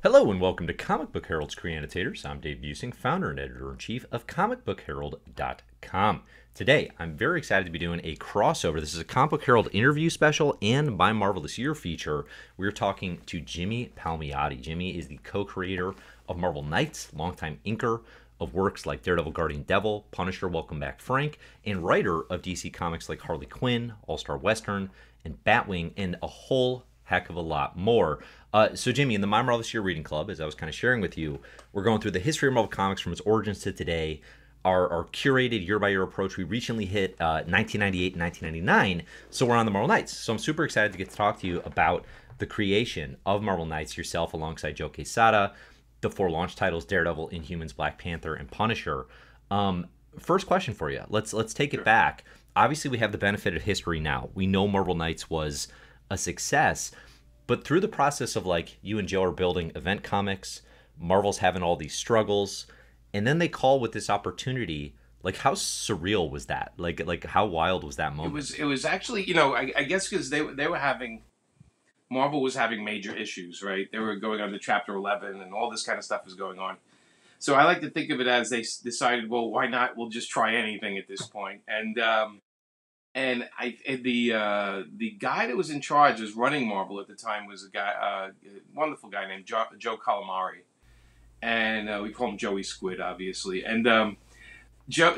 Hello and welcome to Comic Book Herald's Creannotators. I'm Dave Busing, founder and editor-in-chief of comicbookherald.com. Today, I'm very excited to be doing a crossover. This is a Comic Book Herald interview special and My Marvelous Year feature. We're talking to Jimmy Palmiotti. Jimmy is the co-creator of Marvel Knights, longtime inker of works like Daredevil, Guardian Devil, Punisher, Welcome Back Frank, and writer of DC comics like Harley Quinn, All-Star Western, and Batwing, and a whole heck of a lot more. So Jimmy, in the My Marvelous Year Reading Club, as I was kind of sharing with you, we're going through the history of Marvel Comics from its origins to today, our curated year-by-year approach. We recently hit 1998 and 1999, so we're on the Marvel Knights. So I'm super excited to get to talk to you about the creation of Marvel Knights yourself alongside Joe Quesada, the 4 launch titles, Daredevil, Inhumans, Black Panther, and Punisher. First question for you. Let's take it back. Obviously, we have the benefit of history now. We know Marvel Knights was a success, but through the process of like you and Joe are building event comics, Marvel's having all these struggles, and then they call with this opportunity. Like, how surreal was that? Like how wild was that moment? It was actually, I guess because they were having, Marvel was having major issues, right? They were going under Chapter 11 and all this kind of stuff was going on. So I like to think of it as they decided, well, why not? We'll just try anything at this point. The guy that was in charge, was running Marvel at the time, was a wonderful guy named Joe Calamari, and we call him Joey Squid, obviously. And Joe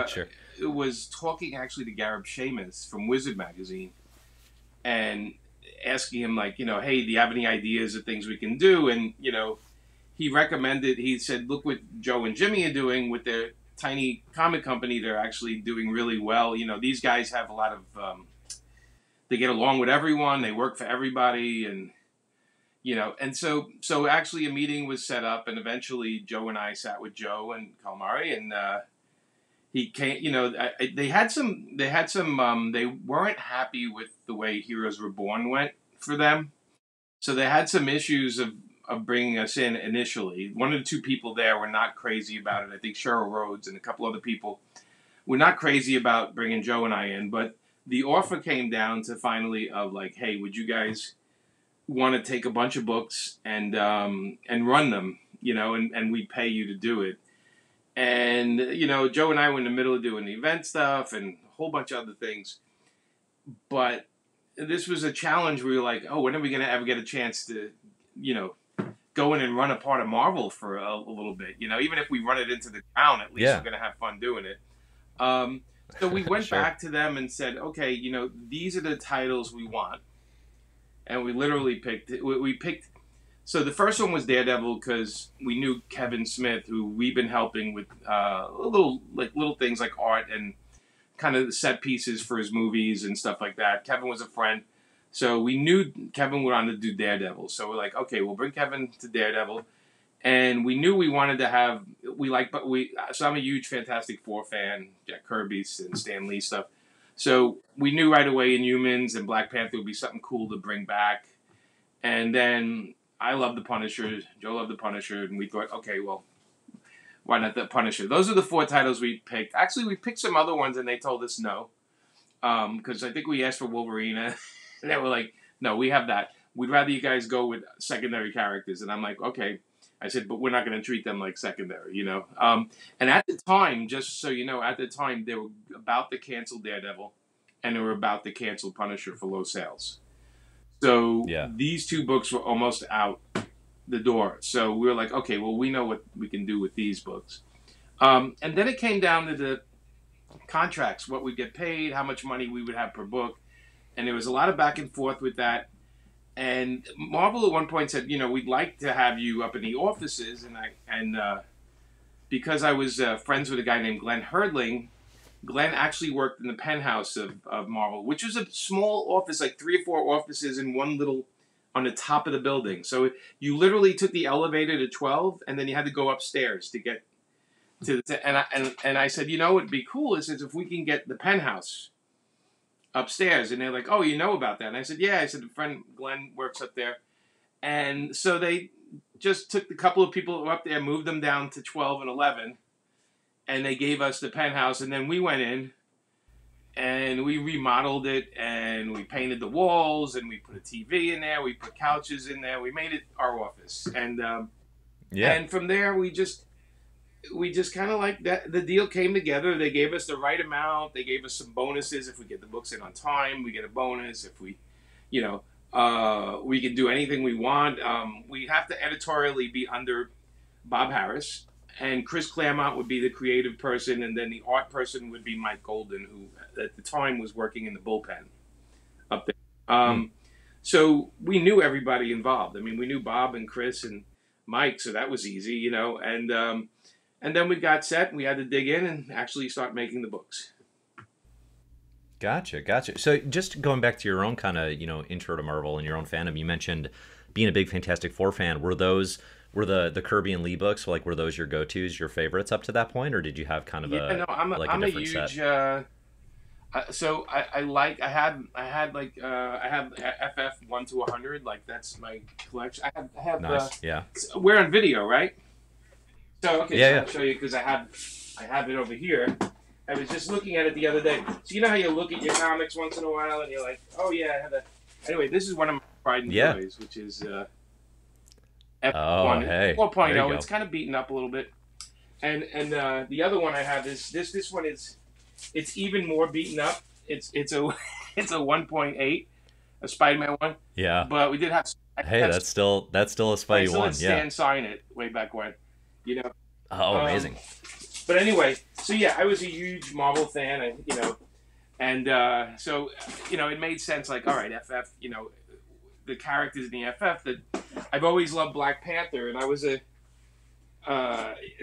Sure. was talking actually to Gareb Shamus from Wizard magazine, and asking him like, hey, do you have any ideas of things we can do? And he said, look what Joe and Jimmy are doing with their tiny comic company. They're actually doing really well. These guys have a lot of they get along with everyone, they work for everybody, and so actually a meeting was set up, and eventually Joe and I sat with Joe and Calamari, and he came. They had some they weren't happy with the way Heroes Reborn went for them, so they had some issues of bringing us in initially. One of the 2 people there were not crazy about it. I think Cheryl Rhodes and a couple other people were not crazy about bringing Joe and I in. But the offer came down to finally of like, hey, would you guys want to take a bunch of books and run them, and we'd pay you to do it. And, Joe and I were in the middle of doing the event stuff and a whole bunch of other things. But this was a challenge. We were like, oh, when are we going to ever get a chance to, go in and run a part of Marvel for a little bit, even if we run it into the ground, at least Yeah. we're going to have fun doing it. So we went Sure. back to them and said, okay, these are the titles we want. And we literally picked, so the first one was Daredevil because we knew Kevin Smith, who we've been helping with little things like art and kind of set pieces for his movies and stuff like that. Kevin was a friend. So we knew Kevin would want to do Daredevil. So we're like, okay, we'll bring Kevin to Daredevil. And we knew we wanted to have, so I'm a huge Fantastic Four fan, Jack Kirby's and Stan Lee stuff. So we knew right away Inhumans and Black Panther would be something cool to bring back. And then I love the Punisher, Joe loved the Punisher, and we thought, okay, well, why not the Punisher? Those are the 4 titles we picked. Actually, we picked some other ones and they told us no. Because I think we asked for Wolverine. And they were like, no, we have that. We'd rather you guys go with secondary characters. And I'm like, okay. I said, but we're not going to treat them like secondary, And at the time, just so you know, at the time, they were about to cancel Daredevil. And they were about to cancel Punisher for low sales. So Yeah. these 2 books were almost out the door. So we were like, okay, well, we know what we can do with these books. And then it came down to the contracts, what we'd get paid, how much money we would have per book. And there was a lot of back and forth with that. And Marvel at one point said, we'd like to have you up in the offices. And because I was friends with a guy named Glenn Herdling, Glenn actually worked in the penthouse of Marvel, which was a small office, like 3 or 4 offices in one little, on the top of the building. So you literally took the elevator to 12, and then you had to go upstairs to get to the, and I said, what'd be cool is if we can get the penthouse upstairs. And they're like, oh, you know about that? And I said, yeah. I said, a friend Glenn works up there. And so they just took the couple of people who were up there, moved them down to 12 and 11, and they gave us the penthouse. And then we went in, and we remodeled it, and we painted the walls, and we put a TV in there, we put couches in there, we made it our office, Yeah. and from there we just kind of like that. The deal came together. They gave us the right amount. They gave us some bonuses. If we get the books in on time, we get a bonus. If we, you know, we can do anything we want. We have to editorially be under Bob Harris, and Chris Claremont would be the creative person, and then the art person would be Mike Golden, who at the time was working in the bullpen up there. Mm. So we knew everybody involved. I mean, we knew Bob and Chris and Mike, so that was easy, you know. And then we got set. And we had to dig in and actually start making the books. Gotcha, gotcha. So just going back to your own kind of, intro to Marvel and your own fandom, you mentioned being a big Fantastic Four fan. Were the Kirby and Lee books, like, were those your go-tos, your favorites up to that point, or did you have kind of I'm a a different huge. set? So I have FF 1 to 100. Like, that's my collection. I have Nice, yeah. we're on video, right? So okay, Yeah, so yeah. I'll show you because I have it over here. I was just looking at it the other day. So you know how you look at your comics once in a while and you're like, oh yeah, I have that. Anyway, this is one of my pride and Yeah. joys, which is Oh, F1 hey, 4.0. there you go. It's kind of beaten up a little bit, and the other one I have is this one is it's even more beaten up. It's a it's a 1.8, a Spider-Man one. Yeah. But we did have Hey, that's still a Spidey so one, let yeah. Stan sign it way back when, you know. Oh, Um, amazing. But anyway, so yeah, I was a huge Marvel fan, and so it made sense. Like, all right, FF, the characters in the FF that I've always loved Black Panther, and I was and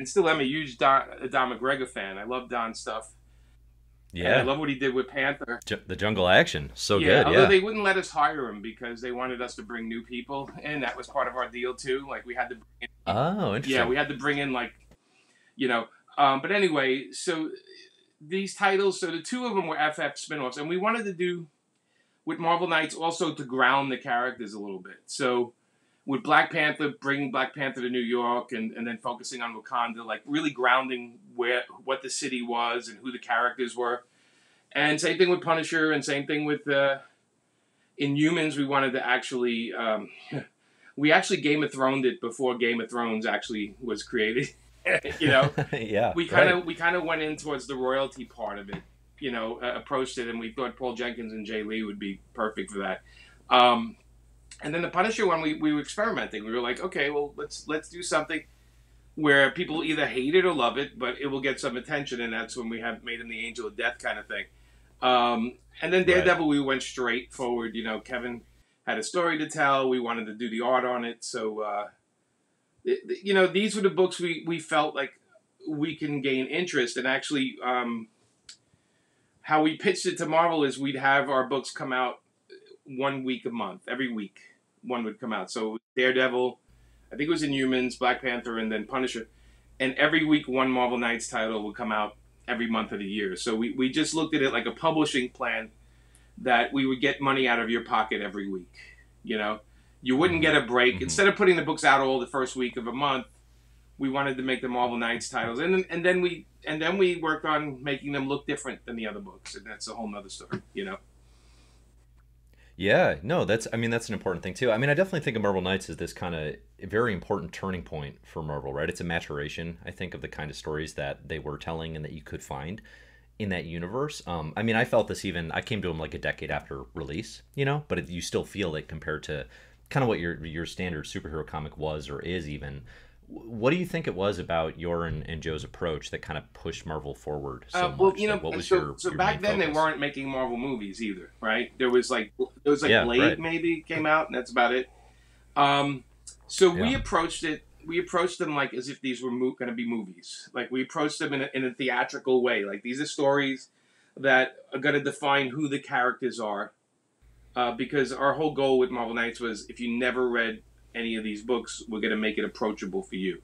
still am a huge Don McGregor fan. I love Don's stuff. And I Yeah. love what he did with Panther. The jungle action, so Yeah, good, although yeah. they wouldn't let us hire him because they wanted us to bring new people, and that was part of our deal too. Like, we had to bring in, Oh, yeah, interesting. we had to bring in, like, but anyway, so these titles, so the two of them were FF spin-offs, and we wanted to do with Marvel Knights also to ground the characters a little bit. So with Black Panther, bringing Black Panther to New York, and then focusing on Wakanda, like really grounding what the city was and who the characters were. And same thing with Punisher, and same thing with Inhumans. We wanted to actually, we actually Game of Throned it before Game of Thrones actually was created. you know, Yeah, we right. kind of went in towards the royalty part of it. Approached it, and we thought Paul Jenkins and Jay Lee would be perfect for that. And then the Punisher one, we were experimenting. We were like, okay, well, let's do something where people either hate it or love it, but it will get some attention, and that's when we have made him the Angel of Death kind of thing. And then Right. Daredevil, we went straight forward. Kevin had a story to tell. We wanted to do the art on it, so these were the books we felt like we can gain interest. And actually, how we pitched it to Marvel is we'd have our books come out 1 week a month. Every week, one would come out. So Daredevil, I think it was Inhumans, Black Panther, and then Punisher. And every week, one Marvel Knights title would come out every month of the year. So we just looked at it like a publishing plan that we would get money out of your pocket every week. You wouldn't get a break. Hmm. Instead of putting the books out all the first week of a month, we wanted to make the Marvel Knights titles, and then we worked on making them look different than the other books, and that's a whole nother story. Yeah, no, that's I mean that's an important thing too. I mean, I definitely think of Marvel Knights as this kind of very important turning point for Marvel, right? It's a maturation, I think, of the kind of stories that they were telling and that you could find in that universe. I mean, I felt this even I came to them like a decade after release, but you still feel it compared to kind of what your standard superhero comic was or is even. What do you think it was about your and Joe's approach that kind of pushed Marvel forward so Well, much? Like, what was so your back main then they focus? weren't making Marvel movies either, right? There was like Yeah, Blade right. maybe came out, and that's about it. So we Yeah. approached it. We approached them like as if these were going to be movies. Like, we approached them in a theatrical way. Like, these are stories that are going to define who the characters are. Because our whole goal with Marvel Knights was, if you never read any of these books, we're going to make it approachable for you,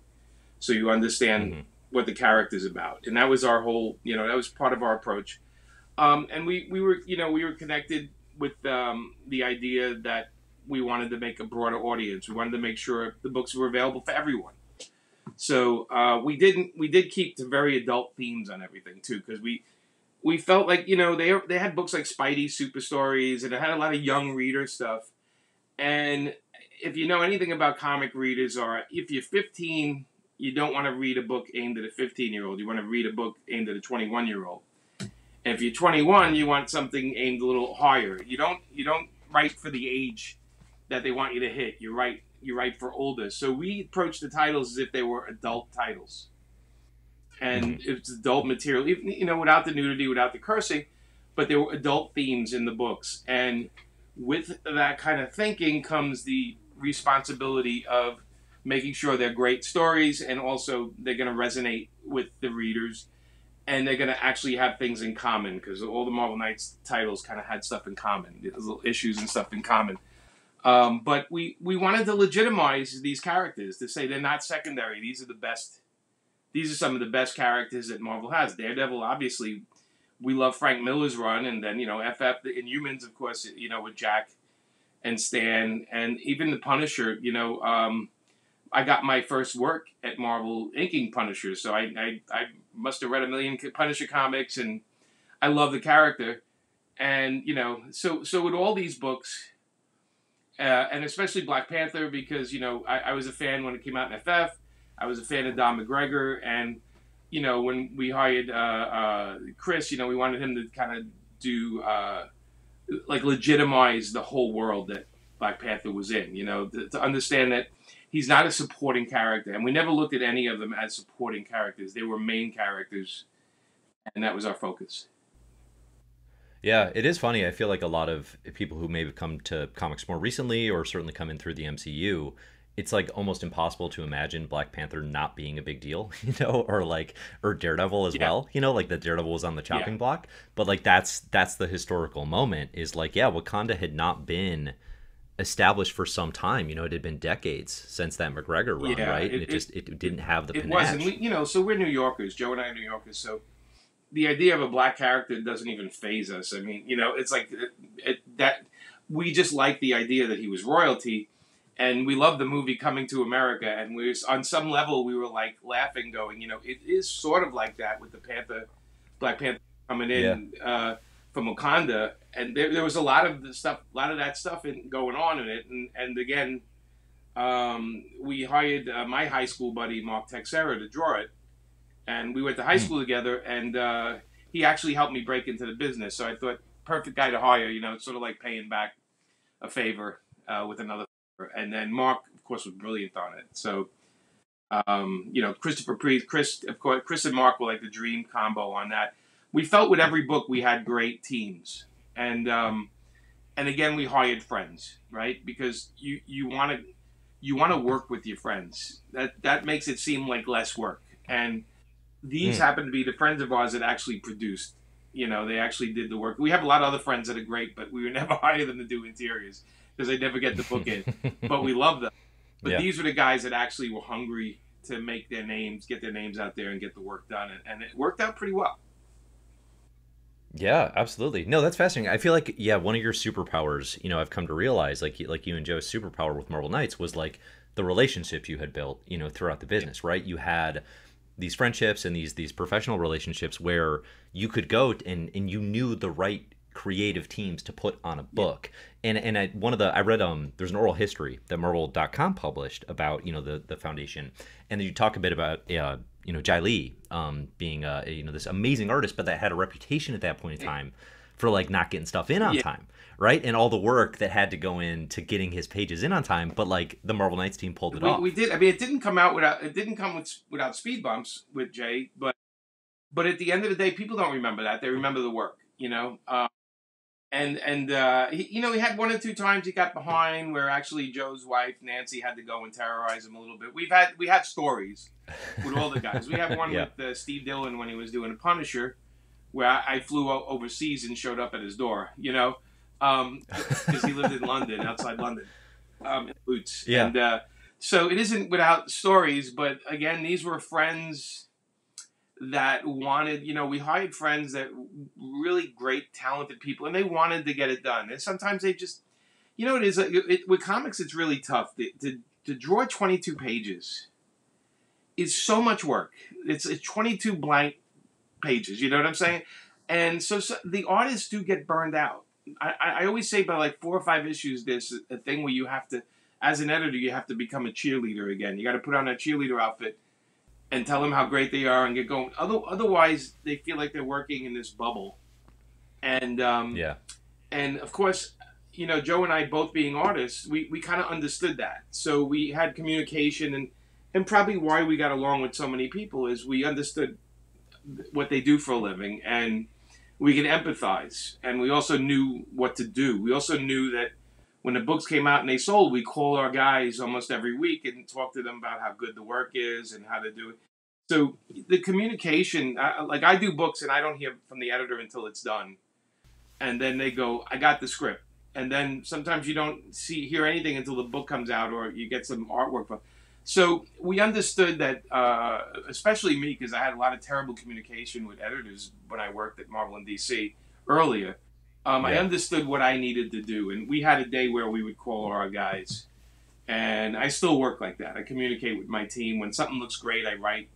so you understand Hmm. what the character's about. And that was our whole, that was part of our approach. And we were connected with the idea that we wanted to make a broader audience. We wanted to make sure the books were available for everyone. So we did keep to very adult themes on everything too, because we felt like, they had books like Spidey Super Stories, and it had a lot of young reader stuff. And if you know anything about comic readers, or if you're 15, you don't want to read a book aimed at a 15-year-old. You want to read a book aimed at a 21-year-old. And if you're 21, you want something aimed a little higher. You don't write for the age that they want you to hit. You write for older. So we approached the titles as if they were adult titles. And it's adult material, without the nudity, without the cursing, but there were adult themes in the books. And with that kind of thinking comes the responsibility of making sure they're great stories, and also they're going to resonate with the readers, and they're going to actually have things in common, because all the Marvel Knights titles kind of had stuff in common, little issues and stuff in common. But we wanted to legitimize these characters, to say they're not secondary. These are the best. These are some of the best characters that Marvel has. Daredevil, obviously, we love Frank Miller's run, and then, FF, the Inhumans, of course, with Jack and Stan, and even the Punisher, I got my first work at Marvel inking Punisher, so I must have read a million Punisher comics, and I love the character. And, so with all these books, and especially Black Panther, because, I was a fan when it came out in FF. I was a fan of Don McGregor, and, when we hired Chris, we wanted him to kind of do, legitimize the whole world that Black Panther was in, to understand that he's not a supporting character. And we never looked at any of them as supporting characters. They were main characters, and that was our focus. Yeah, it is funny. I feel like a lot of people who may have come to comics more recently, or certainly come in through the MCU, it's like almost impossible to imagine Black Panther not being a big deal, or Daredevil as well, like that Daredevil was on the chopping block. But like that's the historical moment, is like, yeah, Wakanda had not been established for some time. It had been decades since that McGregor run, right? And it didn't have the panache. It was, and so we're New Yorkers. Joe and I are New Yorkers, so the idea of a black character doesn't even faze us. I mean, it's like that we just like the idea that he was royalty. And we love the movie Coming to America, and on some level we were like laughing, going, it is sort of like that with the Black Panther coming in from Wakanda, and there was a lot of that stuff going on in it, and again, we hired my high school buddy Mark Texera to draw it, and we went to high school together, and he actually helped me break into the business. So I thought, perfect guy to hire. It's sort of like paying back a favor with another. And then Mark, of course, was brilliant on it. So, Christopher Priest, Chris and Mark were like the dream combo on that. We felt with every book we had great teams, and again we hired friends, right? Because you want to work with your friends. That makes it seem like less work. And these happen to be the friends of ours that actually produced. They actually did the work. We have a lot of other friends that are great, but we would never hire them to do interiors, because they never get the book in. But we love them. But these were the guys that actually were hungry to make their names, get their names out there, and get the work done. And it worked out pretty well. Yeah, absolutely. No, that's fascinating. I feel like, one of your superpowers, I've come to realize, like you and Joe's superpower with Marvel Knights was like the relationships you had built, throughout the business, right? You had these friendships and these professional relationships where you could go and you knew the right creative teams to put on a book. And I read there's an oral history that Marvel.com published about the foundation, and then you talk a bit about Jai Lee being this amazing artist, but that had a reputation at that point in time for like not getting stuff in on time, right? And all the work that had to go into getting his pages in on time, but like the Marvel Knights team pulled it off. We did. I mean, it didn't come without speed bumps with Jay, but at the end of the day, people don't remember that. They remember the work, And he had one or two times he got behind where actually Joe's wife Nancy had to go and terrorize him a little bit. We had stories with all the guys. We have one with Steve Dillon when he was doing a Punisher, where I flew overseas and showed up at his door. Because he lived in London, outside London, in Boots. Yeah. And so it isn't without stories, but again, these were friends that wanted, we hired friends that really great, talented people, and they wanted to get it done. And sometimes they just, it is, with comics, it's really tough. To draw 22 pages is so much work. It's 22 blank pages, you know what I'm saying? And so the artists do get burned out. I always say by like 4 or 5 issues, there's a thing where you have to, as an editor, you have to become a cheerleader again. You got to put on a cheerleader outfit and tell them how great they are and get going. Otherwise, they feel like they're working in this bubble. And Yeah. and of course, Joe and I both being artists, we kind of understood that. So we had communication, and probably why we got along with so many people is we understood what they do for a living, and we can empathize, and we also knew what to do. We also knew that when the books came out and they sold, we call our guys almost every week and talk to them about how good the work is and how to do it. So the communication, like I do books and I don't hear from the editor until it's done. And then they go, I got the script. And then sometimes you don't hear anything until the book comes out or you get some artwork from. So we understood that, especially me, because I had a lot of terrible communication with editors when I worked at Marvel and DC earlier. I understood what I needed to do. And we had a day where we would call our guys. And I still work like that. I communicate with my team. When something looks great, I write,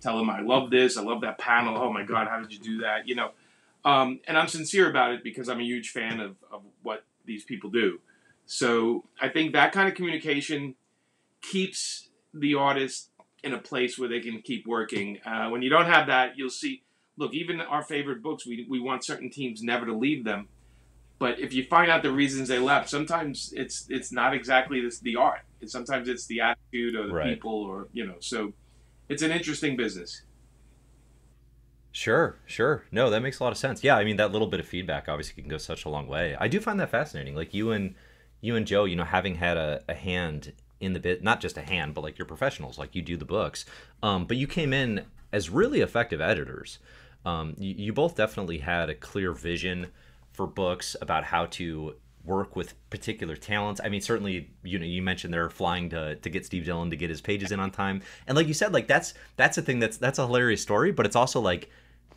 tell them I love this. I love that panel. Oh, my God, how did you do that? And I'm sincere about it because I'm a huge fan of what these people do. So I think that kind of communication keeps the artist in a place where they can keep working. When you don't have that, you'll see, look, even our favorite books, we want certain teams never to leave them. But if you find out the reasons they left, sometimes it's not exactly the art. Sometimes it's the attitude or the people or, so it's an interesting business. Sure. No, that makes a lot of sense. Yeah, I mean, that little bit of feedback obviously can go such a long way. I do find that fascinating. Like you and Joe, having had a hand in the bit, not just a hand, but like you're professionals, like you do the books. But you came in as really effective editors. You both definitely had a clear vision for books about how to work with particular talents. I mean, certainly, you mentioned they're flying to get Steve Dillon to get his pages in on time. And like you said, like that's a thing that's a hilarious story, but it's also like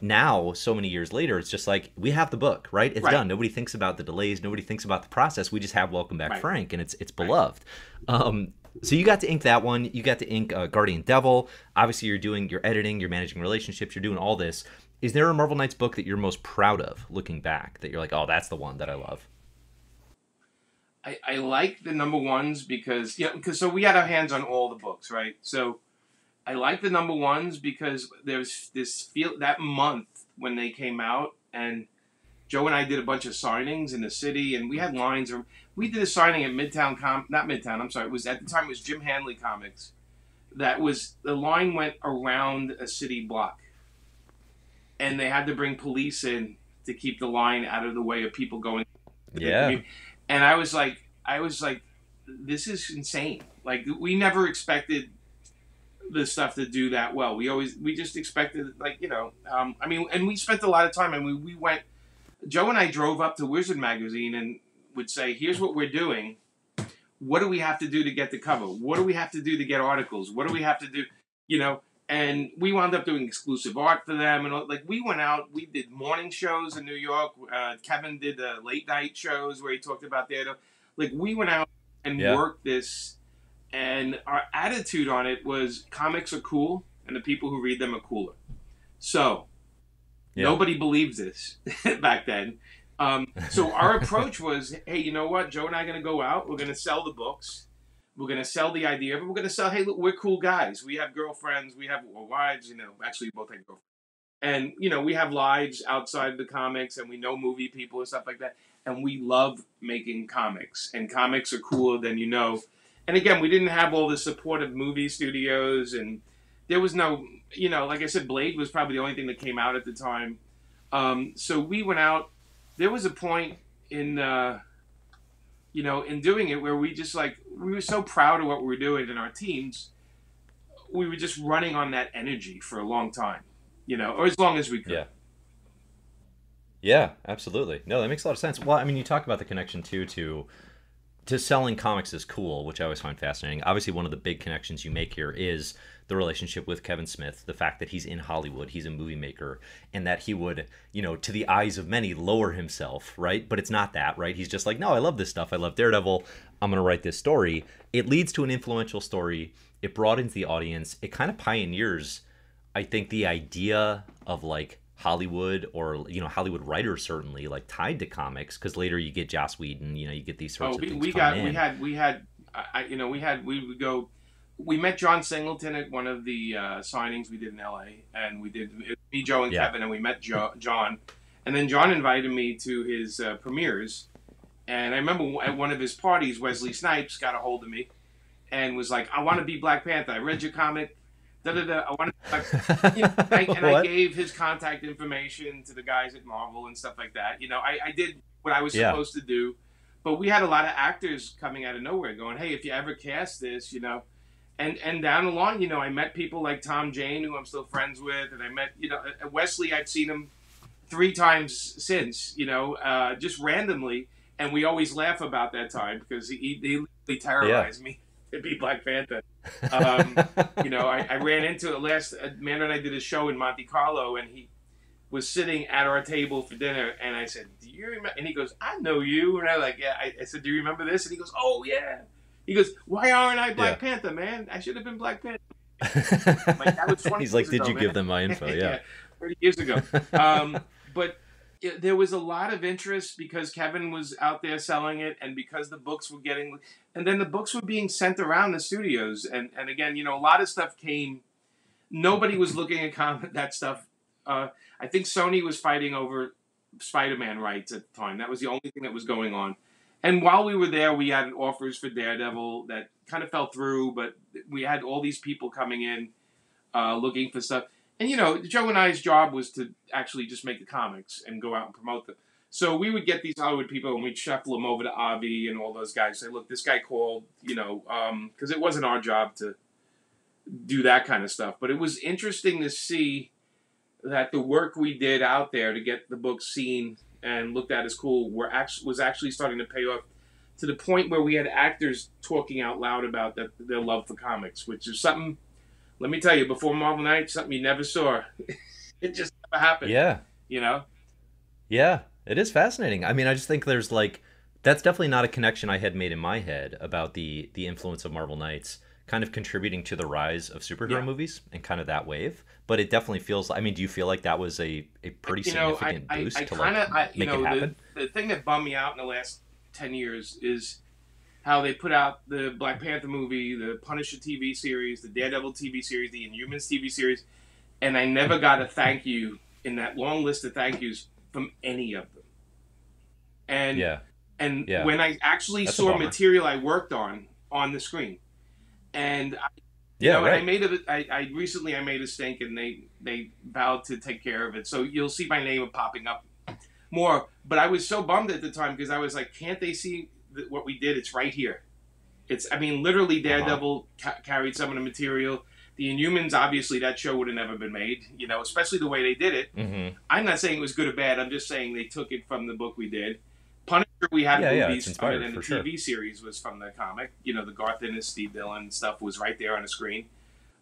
now, so many years later, it's just like we have the book, right? It's done. Nobody thinks about the delays. Nobody thinks about the process. We just have Welcome Back, Frank, and it's beloved. So you got to ink that one. You got to ink Guardian Devil. Obviously, you're editing, you're managing relationships, you're doing all this. Is there a Marvel Knights book that you're most proud of looking back that you're like, oh, that's the one that I love? I like the number ones because so we had our hands on all the books, right? So I like the number ones because there's this that month when they came out, and Joe and I did a bunch of signings in the city, and we had lines. We did a signing at not Midtown. I'm sorry. It was at the time it was Jim Hanley Comics. The line went around a city block, and they had to bring police in to keep the line out of the way of people going. Yeah. And I was like, this is insane. Like we never expected the stuff to do that well. We just expected and we spent a lot of time, and we went. Joe and I drove up to Wizard Magazine and would say, here's what we're doing. What do we have to do to get the cover? What do we have to do to get articles? What do we have to do? And we wound up doing exclusive art for them. And we went out, we did morning shows in New York. Kevin did the late night shows where he talked about theater. Like we went out and worked this, and our attitude on it was comics are cool and the people who read them are cooler. So nobody believes this back then. So our approach was, hey, you know what? Joe and I are going to go out. We're going to sell the books. We're going to sell the idea of it. We're going to sell, hey, look, we're cool guys. We have girlfriends. We have wives, actually both have girlfriends. And, we have lives outside the comics, and we know movie people and stuff like that. And we love making comics. And comics are cooler than you know. And again, we didn't have all the support of movie studios. And there was no, like I said, Blade was probably the only thing that came out at the time. So we went out. There was a point in doing it where we were so proud of what we were doing in our teams, we were just running on that energy for a long time, or as long as we could. Yeah, absolutely. No, that makes a lot of sense. Well, I mean, you talk about the connection too to selling comics is cool, which I always find fascinating. Obviously, one of the big connections you make here is the relationship with Kevin Smith, the fact that he's in Hollywood, he's a movie maker, and that he would, to the eyes of many, lower himself, right? But it's not that, right? He's just like, no, I love this stuff. I love Daredevil. I'm going to write this story. It leads to an influential story. It broadens the audience. It kind of pioneers, I think, the idea of like Hollywood or Hollywood writers certainly like tied to comics, because later you get Joss Whedon, you get these sorts of things we coming got in. we had we would go. We met John Singleton at one of the signings we did in L.A. and we did it was me, Joe, and Yeah. Kevin, and we met John, and then John invited me to his premieres, and I remember at one of his parties, Wesley Snipes got a hold of me and was like, "I want to be Black Panther. I read your comic. Da da da. I want to." And I What? gave his contact information to the guys at Marvel and stuff like that. I did what I was Yeah. supposed to do, but we had a lot of actors coming out of nowhere going, "Hey, if you ever cast this, And down the line, I met people like Tom Jane, who I'm still friends with, and I met, Wesley. I've seen him 3 times since, just randomly, and we always laugh about that time because he literally terrorized me to be Black Panther. I ran into it last. Amanda and I did a show in Monte Carlo, and he was sitting at our table for dinner, and I said, "Do you remember?" And he goes, "I know you," and I like, "Yeah." I said, "Do you remember this?" And he goes, "Oh yeah." He goes, "Why aren't I Black Panther, man? I should have been Black Panther." Like, that was 20 He's like, years "Did ago, you man." give them my info?" Yeah. 30 years ago. But there was a lot of interest because Kevin was out there selling it, and because the books were and then the books were being sent around the studios, and again, a lot of stuff came. Nobody was looking at that stuff. I think Sony was fighting over Spider-Man rights at the time. That was the only thing that was going on. And while we were there, we had offers for Daredevil that kind of fell through, but we had all these people coming in looking for stuff. And, Joe and I's job was to actually just make the comics and go out and promote them. So we would get these Hollywood people and we'd shuffle them over to Avi and all those guys. Say, "Look, this guy called," because it wasn't our job to do that kind of stuff. But it was interesting to see that the work we did out there to get the book seen and looked at as cool was actually starting to pay off, to the point where we had actors talking out loud about their love for comics, which is something, let me tell you, before Marvel Night, something you never saw. It just never happened. Yeah. Yeah, it is fascinating. I mean, I just think there's that's definitely not a connection I had made in my head about the influence of Marvel Knights kind of contributing to the rise of superhero movies and kind of that wave. But it definitely feels, I mean, do you feel like that was a pretty significant boost to make it happen? The thing that bummed me out in the last 10 years is how they put out the Black Panther movie, the Punisher TV series, the Daredevil TV series, the Inhumans TV series, and I never got a thank you in that long list of thank yous from any of them. And when I actually saw material I worked on the screen, and I recently made a stink, and they vowed to take care of it. So you'll see my name popping up more. But I was so bummed at the time because I was like, can't they see what we did? It's right here. Literally Daredevil carried some of the material. The Inhumans, obviously, that show would have never been made, especially the way they did it. Mm-hmm. I'm not saying it was good or bad. I'm just saying they took it from the book we did. Punisher, we had movies, and the TV series was from the comic. The Garth Ennis, Steve Dillon stuff was right there on the screen.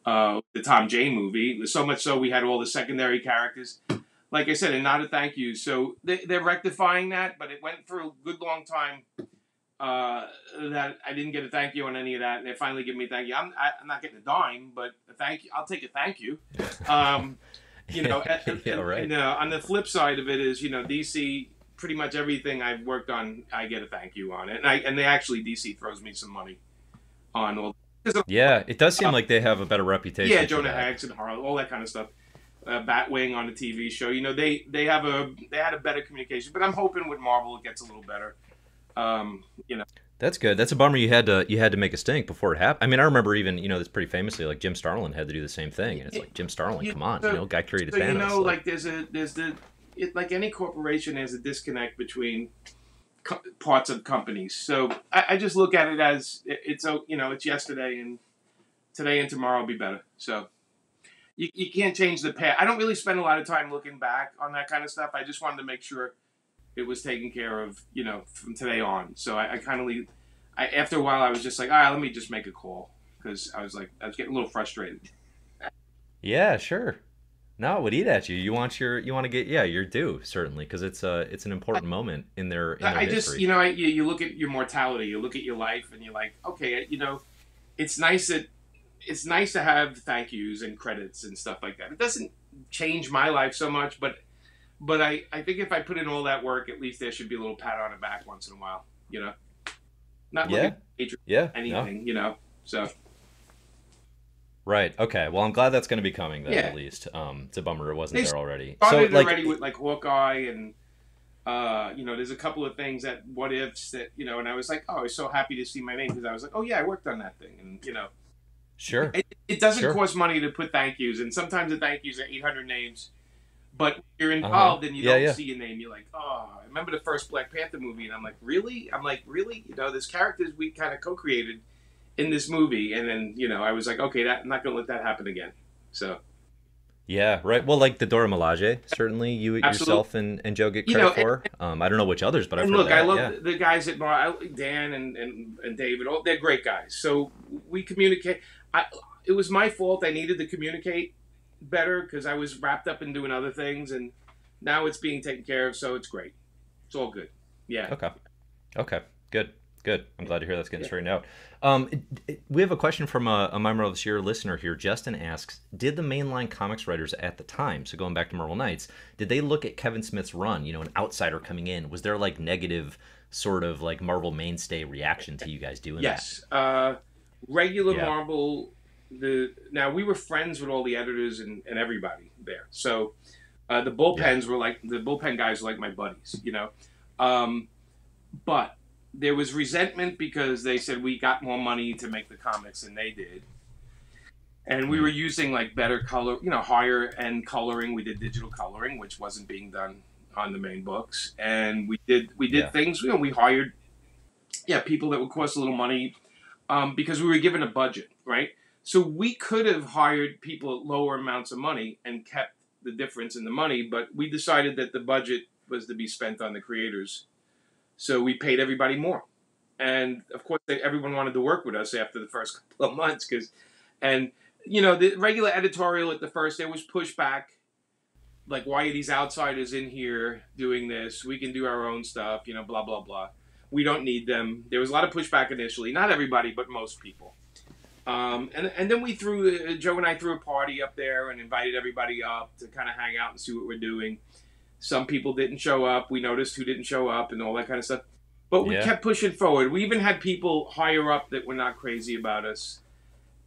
The Tom Jane movie, so much so we had all the secondary characters. Like I said, and not a thank you. So they're rectifying that, but it went for a good long time that I didn't get a thank you on any of that, and they finally give me a thank you. I'm not getting a dime, but a thank you. I'll take a thank you. On the flip side of it is, DC. Pretty much everything I've worked on, I get a thank you on it, and they actually, DC throws me some money on all. Yeah, it does seem like they have a better reputation. Yeah, Jonah Hex and Harley, all that kind of stuff. Batwing on the TV show, they had a better communication, but I'm hoping with Marvel it gets a little better. That's good. That's a bummer you had to make a stink before it happened. I mean, I remember even that's pretty famously like Jim Starlin had to do the same thing, and it's like, Jim Starlin, come on, guy created Thanos. There's like any corporation has a disconnect between parts of companies. So I just look at it as it's yesterday, and today and tomorrow will be better. So you can't change the past. I don't really spend a lot of time looking back on that kind of stuff. I just wanted to make sure it was taken care of, from today on. So I after a while I was just like, all right, let me just make a call, because I was getting a little frustrated. Yeah, sure. No, it would eat at you. You want to get your due, certainly, because it's an important moment in their history. You look at your mortality, you look at your life, and you're like, okay, it's nice to have thank yous and credits and stuff like that. It doesn't change my life so much, but But I think if I put in all that work, at least there should be a little pat on the back once in a while, you know? Not looking Yeah. for hatred Yeah. for No. anything, you know? So, Right. Okay. Well, I'm glad that's going to be coming then, yeah. at least. It's a bummer it wasn't They there already. So, started like, already with, like, Hawkeye and, you know, there's a couple of things that, what ifs that, you know, and I was like, oh, I was so happy to see my name because I was like, oh, yeah, I worked on that thing. And, you know, sure. it doesn't Sure. cost money to put thank yous. And sometimes the thank yous are 800 names. But when you're Uh-huh. involved and you Yeah. don't Yeah. see a name, you're like, oh, I remember the first Black Panther movie, and I'm like, really? I'm like, really? You know, there's characters we kind of co-created in this movie, and then, you know, I was like, okay, I'm not going to let that happen again. So, Yeah. Right. Well, like the Dora Milaje, certainly you absolutely. yourself and Joe get You credit know, for. I don't know which others, but I've and heard look, I that. love Yeah. the guys at Dan and David. Oh, they're great guys. So we communicate. It was my fault. I needed to communicate better because I was wrapped up in doing other things, and now it's being taken care of. So it's great. It's all good. Yeah. Okay. Okay. Good. Good. I'm glad to hear that's getting Yeah. straightened out. We have a question from a member of this year listener here. Justin asks, did the mainline comics writers at the time, so going back to Marvel Knights, did they look at Kevin Smith's run, an outsider coming in? Was there like negative sort of like Marvel mainstay reaction to you guys doing Yes. Regular Yeah. Marvel. Now we were friends with all the editors and everybody there. So the bullpens were like the bullpen guys were like my buddies, you know. But there was resentment because they said we got more money to make the comics than they did. And we were using like better color, higher end coloring. We did digital coloring, which wasn't being done on the main books. And we did Yeah. things, we hired people that would cost a little money because we were given a budget, right? So we could have hired people at lower amounts of money and kept the difference in the money, but we decided that the budget was to be spent on the creators. So we paid everybody more. And of course, everyone wanted to work with us after the first couple of months the regular editorial at the first, there was pushback. Like, why are these outsiders in here doing this? We can do our own stuff, blah, blah, blah. We don't need them. There was a lot of pushback initially. Not everybody, but most people. And then Joe and I threw a party up there and invited everybody up to kind of hang out and see what we're doing. Some people didn't show up. We noticed who didn't show up and all that kind of stuff. But we kept pushing forward. We even had people higher up that were not crazy about us.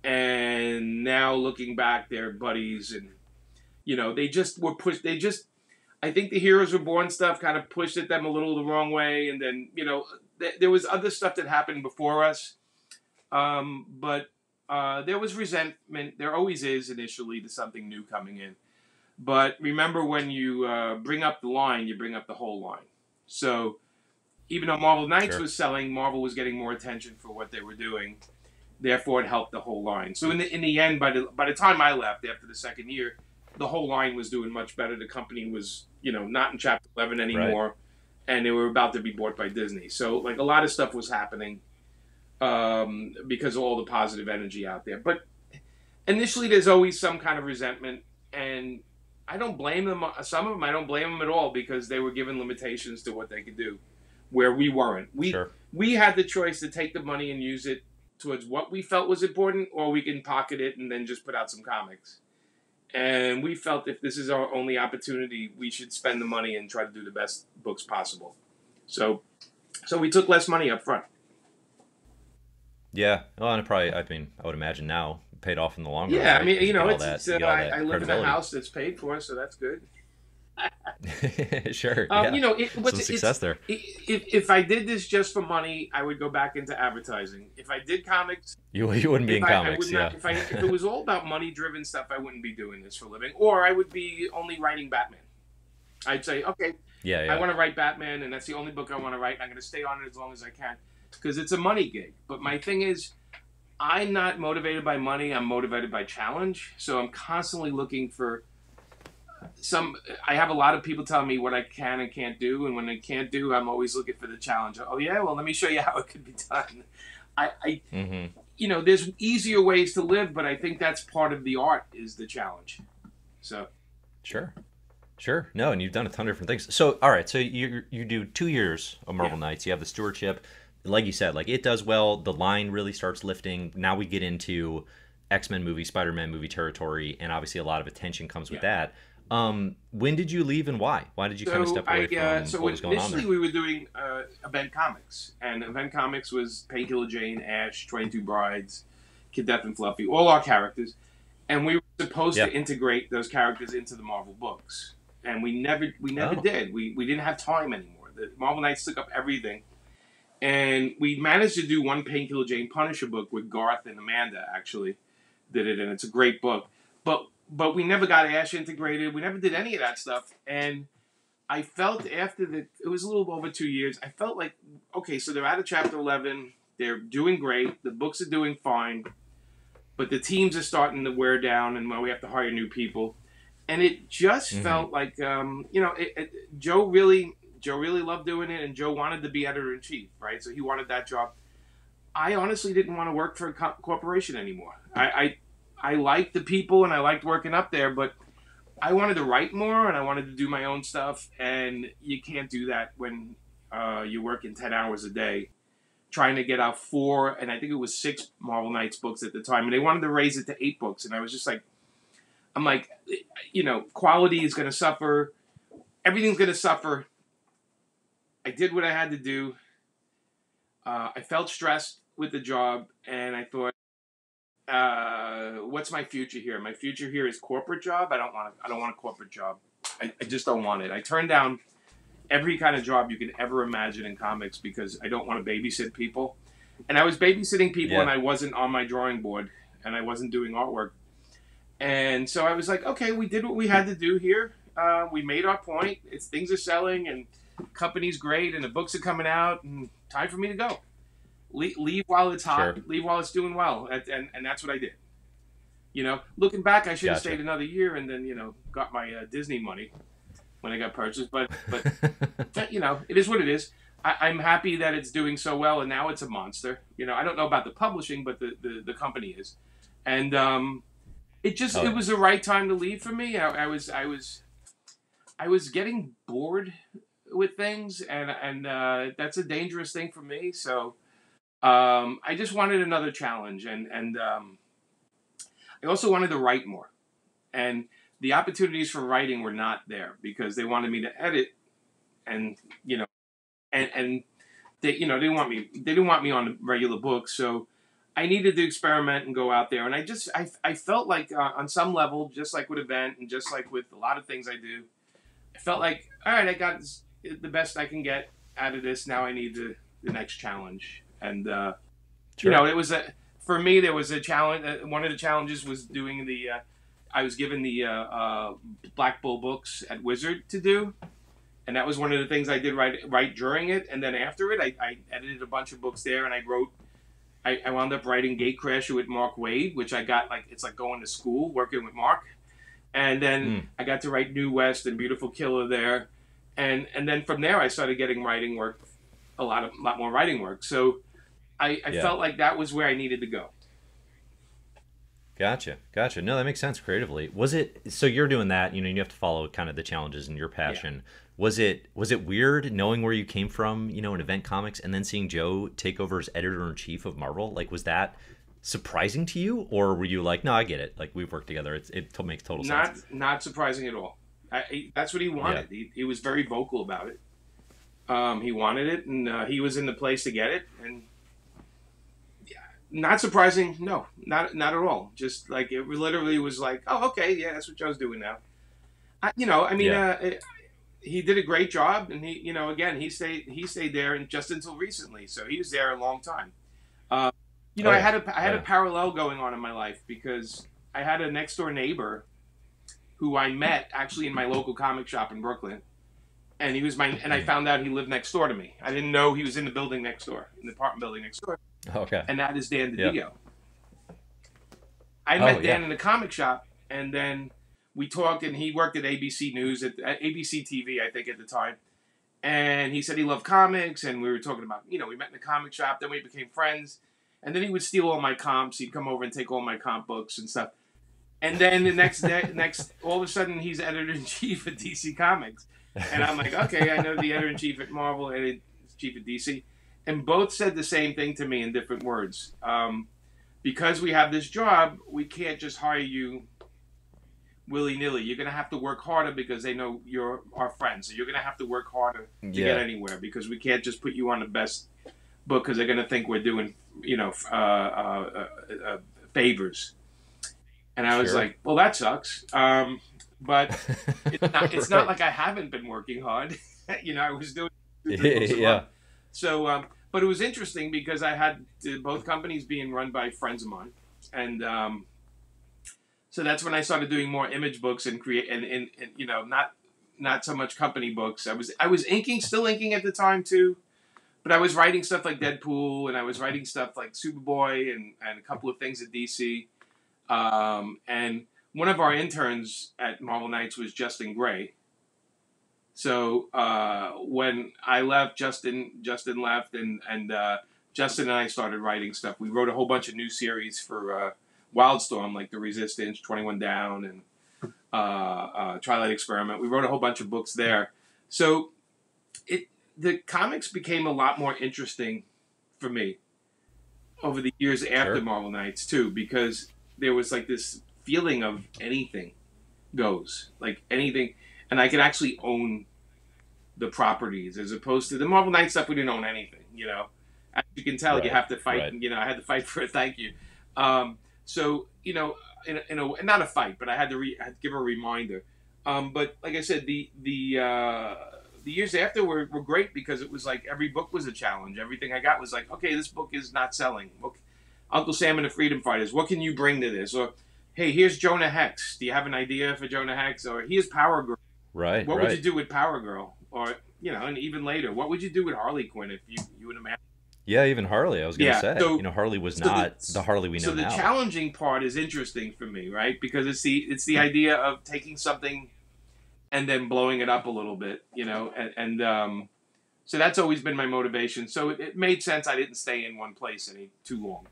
And now looking back, they're buddies. And, they just were pushed. I think the Heroes Were Born stuff kind of pushed at them a little the wrong way. And then, there was other stuff that happened before us. But there was resentment. There always is initially to something new coming in. But remember, when you bring up the line, you bring up the whole line. So even though Marvel Knights was selling, Marvel was getting more attention for what they were doing. Therefore, it helped the whole line. So in the end, by the time I left after the second year, the whole line was doing much better. The company was, not in Chapter 11 anymore, and they were about to be bought by Disney. So like a lot of stuff was happening because of all the positive energy out there. But initially, there's always some kind of resentment, and I don't blame them. Some of them, I don't blame them at all because they were given limitations to what they could do, where we weren't. We had the choice to take the money and use it towards what we felt was important, or we can pocket it and then just put out some comics. And we felt if this is our only opportunity, we should spend the money and try to do the best books possible. So we took less money up front. Yeah. Well, and I would imagine now paid off in the long run. Yeah, right? I mean, I I live in a house that's paid for, so that's good. Sure. Some success there. If I did this just for money, I would go back into advertising. If I did comics, You wouldn't be in comics. If it was all about money-driven stuff, I wouldn't be doing this for a living. Or I would be only writing Batman. I'd say, okay, I want to write Batman, and that's the only book I want to write. And I'm going to stay on it as long as I can because it's a money gig. But my thing is, I'm not motivated by money. I'm motivated by challenge. So I'm constantly looking for I have a lot of people telling me what I can and can't do, and when I can't do, I'm always looking for the challenge. Oh yeah, well let me show you how it could be done. There's easier ways to live, but I think that's part of the art is the challenge. So Sure. No, and you've done a ton of different things. So all right, so you do 2 years of Marvel Knights. You have the stewardship, like you said, like it does well. The line really starts lifting. Now we get into X-Men movie, Spider-Man movie territory, and obviously a lot of attention comes with that. When did you leave and why? Why did you kind of So step away from so what was going on initially there? we were doing Event Comics, and Event Comics was Painkiller Jane, Ash, 22 Brides, Kid Death and Fluffy, all our characters, and we were supposed Yeah. to integrate those characters into the Marvel books, and we never Oh. did. We didn't have time anymore. The Marvel Knights took up everything, and we managed to do one Painkiller Jane Punisher book with Garth and Amanda actually did it, and it's a great book. But we never got Ash integrated. We never did any of that stuff, and I felt after it was a little over 2 years. I felt like, okay, so they're out of chapter 11. They're doing great. The books are doing fine, but the teams are starting to wear down, and we have to hire new people. And it just felt like, Joe really loved doing it, and Joe wanted to be editor in chief, right? So he wanted that job. I honestly didn't want to work for a corporation anymore. I liked the people and I liked working up there, but I wanted to write more and I wanted to do my own stuff. And you can't do that when you're working 10 hours a day trying to get out 4, and I think it was 6 Marvel Knights books at the time. And they wanted to raise it to 8 books. And I was just like, I'm like, quality is going to suffer. Everything's going to suffer. I did what I had to do. I felt stressed with the job, and I thought, what's my future here? My future here is corporate job. I don't want a corporate job. I just don't want it. I turned down every kind of job you can ever imagine in comics because I don't want to babysit people. And I was babysitting people, and I wasn't on my drawing board, and I wasn't doing artwork. And so I was like, okay, we did what we had to do here. We made our point. Things are selling, and company's great, and the books are coming out, and time for me to go. Leave while it's hot. Sure. Leave while it's doing well, and that's what I did. Looking back, I should have Gotcha. stayed another year and then got my Disney money when I got purchased. But it is what it is. I'm happy that it's doing so well, and now it's a monster. I don't know about the publishing, but the company is, and it was the right time to leave for me. I was getting bored with things, and that's a dangerous thing for me. So I just wanted another challenge, and I also wanted to write more. And the opportunities for writing were not there because they wanted me to edit, and and they didn't want me on the regular books. So I needed to experiment and go out there. And I felt like on some level, just like with Event and just like with a lot of things I do, I felt like, all right, I got the best I can get out of this. Now I need the next challenge. And Sure. it was for me there was a challenge. One of the challenges was doing I was given the Black Bull books at Wizard to do, and that was one of the things I did right during it. And then after it, I edited a bunch of books there, and I wrote. I wound up writing Gatecrasher with Mark Waid, which I got it's like going to school working with Mark, and then I got to write New West and Beautiful Killer there, and then from there I started getting writing work, a lot more writing work. So I felt like that was where I needed to go. Gotcha. No, that makes sense creatively. Was it so you're doing that, you have to follow kind of the challenges and your passion. Yeah. Was it weird knowing where you came from, in Event Comics and then seeing Joe take over as editor-in-chief of Marvel? Like, was that surprising to you, or were you like, no, I get it. Like, we've worked together. It makes total sense. Not surprising at all. That's what he wanted. Yeah. He was very vocal about it. He wanted it, and he was in the place to get it. And not surprising, no, not at all. Just like it literally was like, oh, okay, yeah, that's what Joe's doing now. He did a great job, and he stayed there, and just until recently, so he was there a long time. I had a parallel going on in my life because I had a next door neighbor who I met actually in my local comic shop in Brooklyn, and I found out he lived next door to me. I didn't know he was in the building next door, in the apartment building next door. Okay. And that is Dan DiDio. Yeah. I met Dan in the comic shop, and then we talked, and he worked at ABC News, at ABC TV, I think, at the time. And he said he loved comics, and we were talking about, we met in the comic shop, then we became friends. And then he would steal all my comps. He'd come over and take all my comp books and stuff. And then the next day, all of a sudden, he's editor-in-chief at DC Comics. And I'm like, okay, I know the editor-in-chief at Marvel, editor-in-chief at DC. And both said the same thing to me in different words. Because we have this job, we can't just hire you. willy-nilly. You're going to have to work harder because they know you're our friends. So you're going to have to work harder to get Yeah. anywhere, because we can't just put you on the best book because they're going to think we're doing, favors. And I was Sure. like, well, that sucks. But it's not Right. like I haven't been working hard. I was doing 2, 3 books a month. Yeah. So, but it was interesting because I had both companies being run by friends of mine. And so that's when I started doing more image books and create, and not so much company books. I was inking, still inking at the time too, but I was writing stuff like Deadpool, and I was writing stuff like Superboy, and a couple of things at DC. And one of our interns at Marvel Knights was Justin Gray. So when I left, Justin left, and Justin and I started writing stuff. We wrote a whole bunch of new series for Wildstorm, like The Resistance, 21 Down, and Twilight Experiment. We wrote a whole bunch of books there. So the comics became a lot more interesting for me over the years after Sure. Marvel Knights too, because there was like this feeling of anything goes, like anything, and I could actually own the properties as opposed to the Marvel Knights stuff. We didn't own anything, As you can tell, you Right. have to fight. Right. I had to fight for a thank you. So not a fight, but I had to give a reminder. But like I said, the years after were great because it was like every book was a challenge. Everything I got was like, okay, this book is not selling. Uncle Sam and the Freedom Fighters. What can you bring to this? Or, hey, here's Jonah Hex. Do you have an idea for Jonah Hex? Or here's Power Girl. Right. What would you Right. do with Power Girl? Or and even later, what would you do with Harley Quinn if you would imagine? Yeah. Even Harley. I was gonna Yeah. say. Harley was So the not the Harley we so know the now. challenging part is interesting for me, right? Because it's the idea of taking something and then blowing it up a little bit, and so that's always been my motivation. So it made sense. I didn't stay in one place any too long.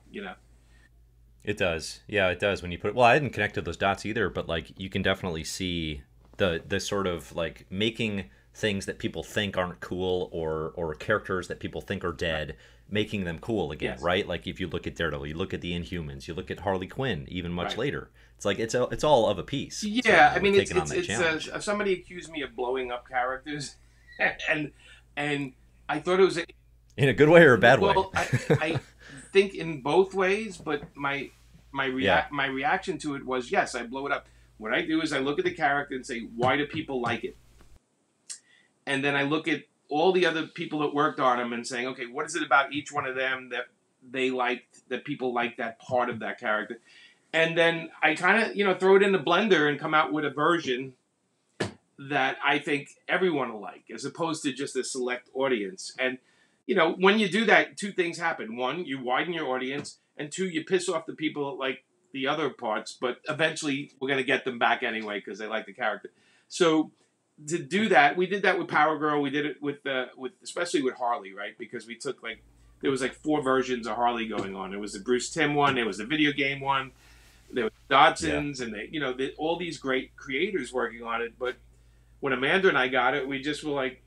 It does. Yeah, it does when you put it. Well, I didn't connect to those dots either, but like you can definitely see the sort of like making things that people think aren't cool, or characters that people think are Right. dead, making them cool again, Yes. right? Like if you look at Daredevil, you look at the Inhumans, you look at Harley Quinn, even much Right. later. It's like it's all of a piece. Yeah. Certainly, I mean, with it's taking on it's that it's challenge. somebody accused me of blowing up characters, and and I thought it was In a good way or a bad way? well. I think in both ways, but Yeah. my reaction to it was, yes, I blow it up. What I do is I look at the character and say, why do people like it? And then I look at all the other people that worked on them and saying, okay, what is it about each one of them that they liked, that people like that part of that character? And then I kind of, throw it in the blender and come out with a version that I think everyone will like, as opposed to just a select audience. And, when you do that, two things happen. One, you widen your audience, and two, you piss off the people that like the other parts, but eventually we're going to get them back anyway because they like the character. So to do that, we did that with Power Girl. We did it with especially with Harley, right? Because we took there was like 4 versions of Harley going on. There was the Bruce Timm one, there was the video game one, there was Yeah. Dodson's, and all these great creators working on it. But when Amanda and I got it, we just were like,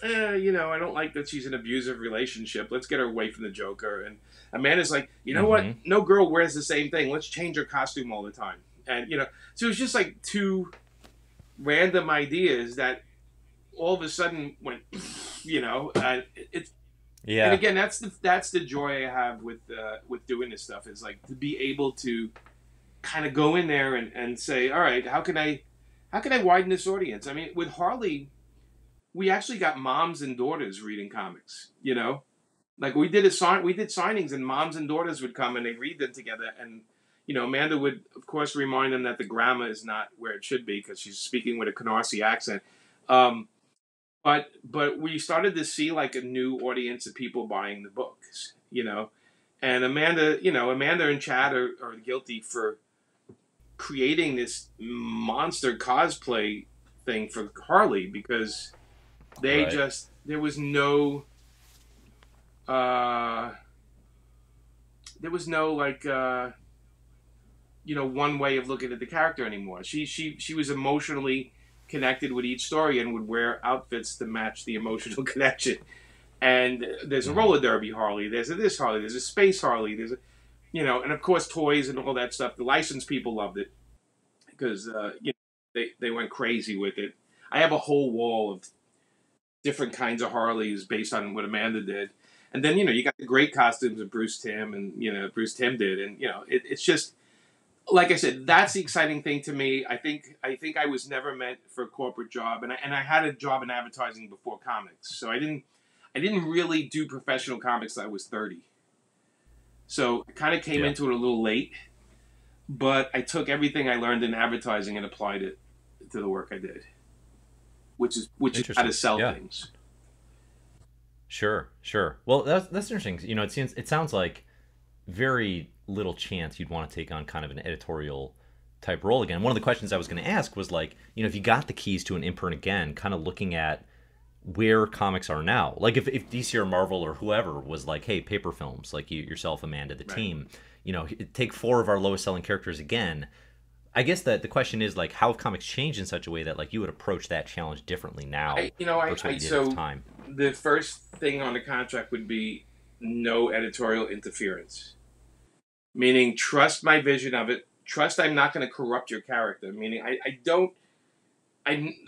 I don't like that she's in an abusive relationship. Let's get her away from the Joker. And Amanda's like, you know what? Mm-hmm. No girl wears the same thing. Let's change her costume all the time. And so it was just like 2 random ideas that all of a sudden went, it's and Yeah. again that's the joy I have with doing this stuff, is like to be able to kind of go in there and say, all right, how can I widen this audience? I mean, with Harley, we actually got moms and daughters reading comics. Like we did signings, and moms and daughters would come and they read them together, and Amanda would of course remind them that the grammar is not where it should be because she's speaking with a Canarsie accent. Um, but we started to see like a new audience of people buying the books. And Amanda and Chad are guilty for creating this monster cosplay thing for Harley, because they Right. just uh there was no like one way of looking at the character anymore. She was emotionally connected with each story and would wear outfits to match the emotional connection. And there's a Mm-hmm. roller derby Harley, there's a this Harley, there's a space Harley, there's a and of course toys and all that stuff. The licensed people loved it because they went crazy with it. I have a whole wall of different kinds of Harleys based on what Amanda did. And then, you got the great costumes of Bruce Timm and, Bruce Timm did. And, it's just, like I said, that's the exciting thing to me. I think I was never meant for a corporate job. And I had a job in advertising before comics. So I didn't really do professional comics till I was 30. So I kind of came into it a little late. But I took everything I learned in advertising and applied it to the work I did, which is how to sell things. Sure. Well, that's interesting. It sounds like very little chance you'd want to take on kind of an editorial type role again. One of the questions I was going to ask was like, if you got the keys to an imprint again, kind of looking at where comics are now. Like if DC or Marvel or whoever was like, hey, paper films, like yourself, Amanda, the team, take 4 of our lowest selling characters again. I guess that the question is like, how have comics changed in such a way that like you would approach that challenge differently now? The first thing on the contract would be no editorial interference, meaning trust my vision of it. Trust I'm not going to corrupt your character. Meaning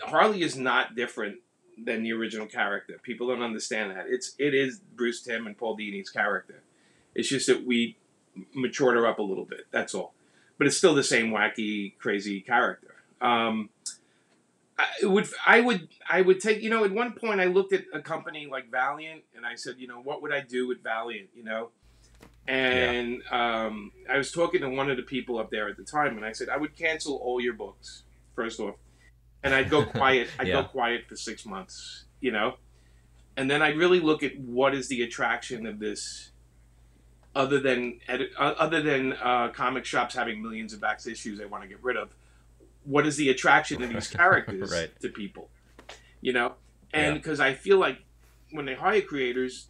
Harley is not different than the original character. People don't understand that. It is Bruce Timm and Paul Dini's character. It's just that we matured her up a little bit. That's all. But it's still the same wacky, crazy character. I would take, at one point I looked at a company like Valiant and I said, what would I do with Valiant, And I was talking to one of the people up there at the time and I said, I would cancel all your books, first off. And I'd go quiet. Go quiet for 6 months, And then I'd really look at what is the attraction of this other than comic shops having millions of back issues they want to get rid of. What is the attraction of these characters to people? And because I feel like when they hire creators,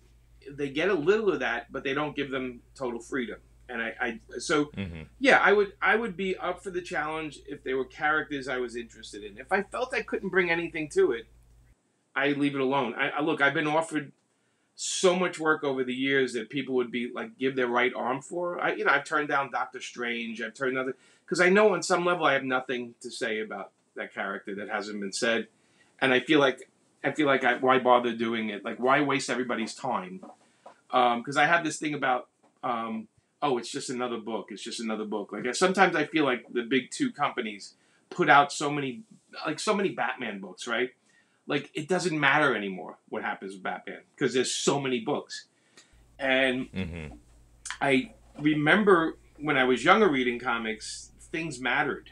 they get a little of that, but they don't give them total freedom. And I would be up for the challenge if they were characters I was interested in. If I felt I couldn't bring anything to it, I leave it alone. I've been offered so much work over the years that people would be like give their right arm for. I've turned down Doctor Strange. I've turned other because I know on some level I have nothing to say about that character that hasn't been said, and I feel like why bother doing it? Like why waste everybody's time? Because I have this thing about it's just another book. It's just another book. Like sometimes I feel like the big 2 companies put out so many Batman books, right? Like, it doesn't matter anymore what happens with Batman because there's so many books. And I remember when I was younger reading comics, things mattered.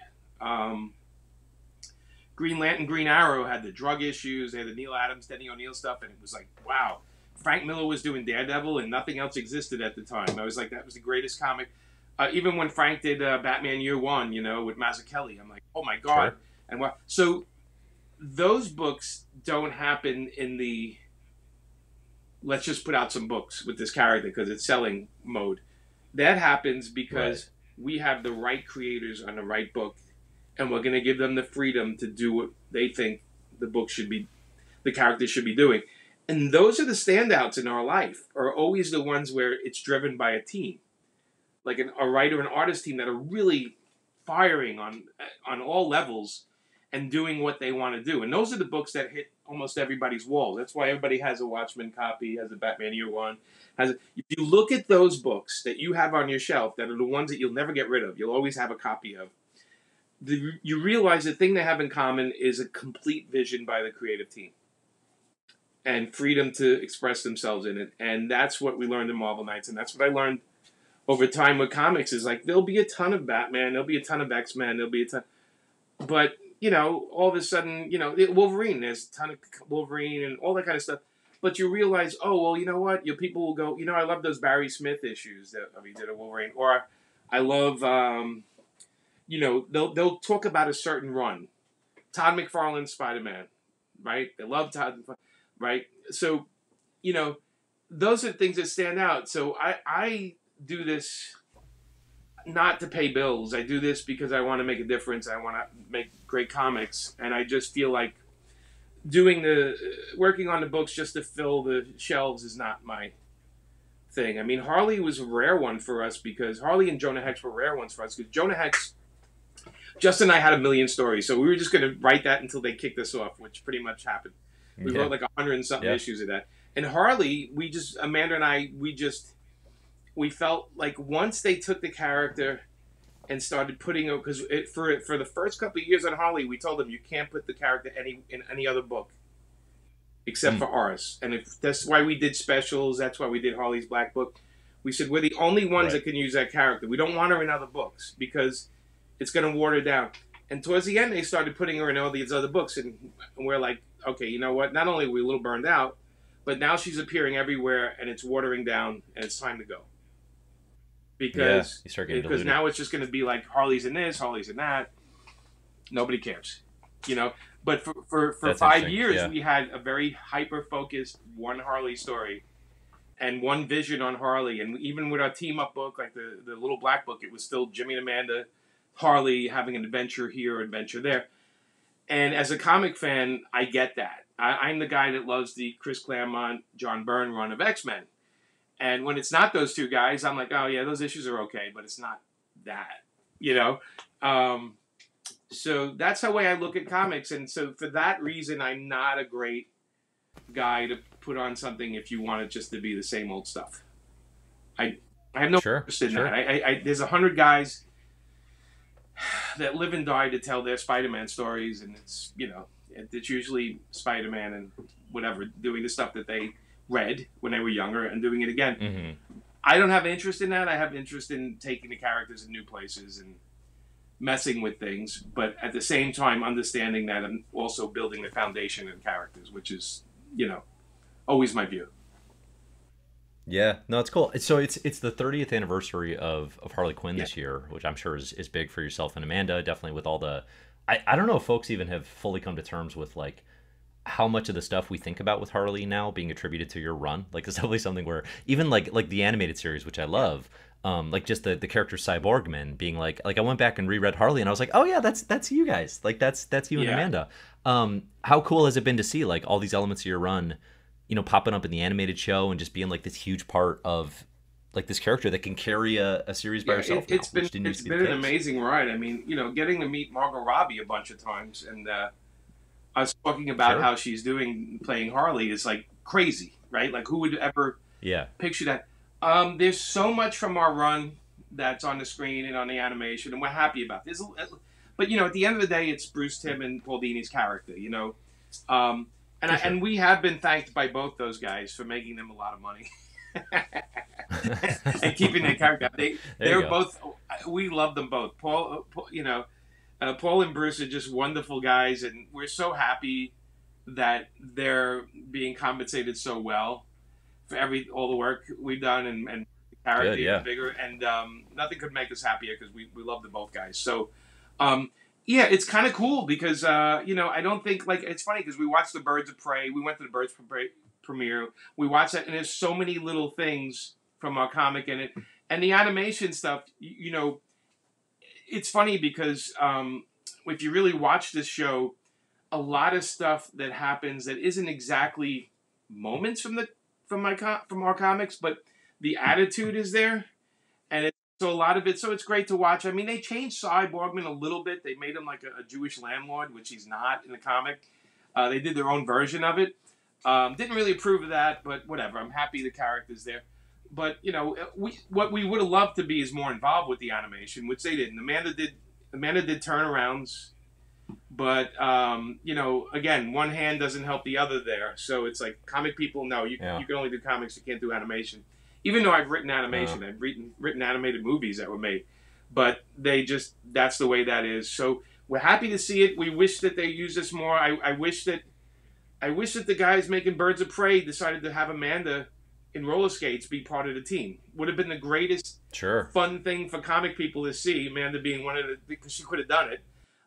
Green Lantern, Green Arrow had the drug issues. They had the Neil Adams, Denny O'Neil stuff. And it was like, wow. Frank Miller was doing Daredevil and nothing else existed at the time. I was like, that was the greatest comic. Even when Frank did Batman Year One, with Mazzucchelli, I'm like, oh my God. Sure. And what? So those books don't happen in the let's just put out some books with this character because it's selling mode. That happens because we have the right creators on the right book and we're going to give them the freedom to do what they think the character should be doing. And those are the standouts in our life, are always the ones where it's driven by a team. Like a writer and artist team that are really firing on all levels and doing what they want to do. And those are the books that hit almost everybody's walls. That's why everybody has a Watchmen copy, has a Batman Year One. If you look at those books that you have on your shelf, that are the ones that you'll never get rid of, you'll always have a copy of, you realize the thing they have in common is a complete vision by the creative team and freedom to express themselves in it. And that's what we learned in Marvel Knights, and that's what I learned over time with comics is like, there'll be a ton of Batman, there'll be a ton of X-Men, there'll be a ton, but, all of a sudden, Wolverine, there's a ton of Wolverine and all that kind of stuff, but you realize, oh, well, you know what, people will go, I love those Barry Smith issues that he did a Wolverine, or I love, they'll talk about a certain run, Todd McFarlane's Spider-Man, right? They love Todd, right? So, those are things that stand out. So I do this not to pay bills. I do this because I want to make a difference. I want to make great comics. And I just feel like working on the books just to fill the shelves is not my thing. I mean, Harley was a rare one for us because Harley and Jonah Hex were rare ones for us because Jonah Hex Justin and I had a million stories, so we were just going to write that until they kicked us off, which pretty much happened. We wrote like 100 and something issues of that. And Harley, Amanda and I, we felt like once they took the character and started putting it, because for the first couple of years on Harley, we told them you can't put the character in any other book except for ours. And if that's why we did specials, that's why we did Harley's Black Book. We said we're the only ones that can use that character. We don't want her in other books because it's going to water down. And towards the end, they started putting her in all these other books, and we're like, okay, you know what? Not only are we a little burned out, but now she's appearing everywhere, and it's watering down, and it's time to go. Because now it's just going to be like Harley's in this, Harley's in that. Nobody cares, you know. But for 5 years, we had a very hyper-focused one Harley story and one vision on Harley. And even with our team-up book, like the little black book, it was still Jimmy and Amanda, Harley having an adventure here, adventure there. And as a comic fan, I get that. I'm the guy that loves the Chris Claremont, John Byrne run of X-Men. And when it's not those two guys, I'm like, oh, yeah, those issues are okay, but it's not that, you know? So that's the way I look at comics. And so for that reason, I'm not a great guy to put on something if you want it just to be the same old stuff. I have no interest in that. There's 100 guys that live and die to tell their Spider-Man stories, and it's, you know, it's usually Spider-Man and whatever, doing the stuff that they read when they were younger and doing it again. Mm-hmm. I don't have interest in that. I have interest in taking the characters in new places and messing with things, but at the same time understanding that I'm also building the foundation and characters, which is, you know, always my view. Yeah, no, it's cool. So it's the 30th anniversary of Harley Quinn this year, which I'm sure is big for yourself and Amanda, definitely with all the... I don't know if folks even have fully come to terms with, like, how much of the stuff we think about with Harley now being attributed to your run. Like, it's definitely something where, even like the animated series, which I love, like just the character Cyborgman being like I went back and reread Harley and I was like, oh yeah, that's you guys. Like, that's you and Amanda. How cool has it been to see, like, all these elements of your run, you know, popping up in the animated show and just being like this huge part of, like, this character that can carry a series by herself. It's been an amazing ride. I mean, you know, getting to meet Margot Robbie a bunch of times, and us talking about how she's doing playing Harley is like crazy, right? Like, who would ever picture that? There's so much from our run that's on the screen and on the animation, and we're happy about this. But, you know, at the end of the day, it's Bruce Timm and Paul Dini's character, you know. And we have been thanked by both those guys for making them a lot of money. And keeping their character. They're both. We love them both. Paul, you know, Paul and Bruce are just wonderful guys, and we're so happy that they're being compensated so well for all the work we've done and the character even bigger. And nothing could make us happier because we love them both guys. So, yeah, it's kind of cool because you know, I don't think, like, it's funny because we watched the Birds of Prey. We went to the Birds of Prey premiere. We watched that, and there's so many little things from our comic in it, and the animation stuff. You know, it's funny because if you really watch this show, a lot of stuff that happens that isn't exactly moments from our comics, but the attitude is there, and so a lot of it. So it's great to watch. I mean, they changed Cyborgman a little bit. They made him like a Jewish landlord, which he's not in the comic. They did their own version of it. Didn't really approve of that, but whatever. I'm happy the character's there. But, you know, what we would have loved to be is more involved with the animation, which they didn't. Amanda did turnarounds, but, you know, again, one hand doesn't help the other there. So it's like, comic people, no, you can only do comics, you can't do animation. Even though I've written animation, I've written animated movies that were made. But that's the way that is. So we're happy to see it. We wish that they use this more. I wish that the guys making Birds of Prey decided to have Amanda in roller skates be part of the team. Would have been the greatest fun thing for comic people to see, Amanda being one of the, because she could have done it.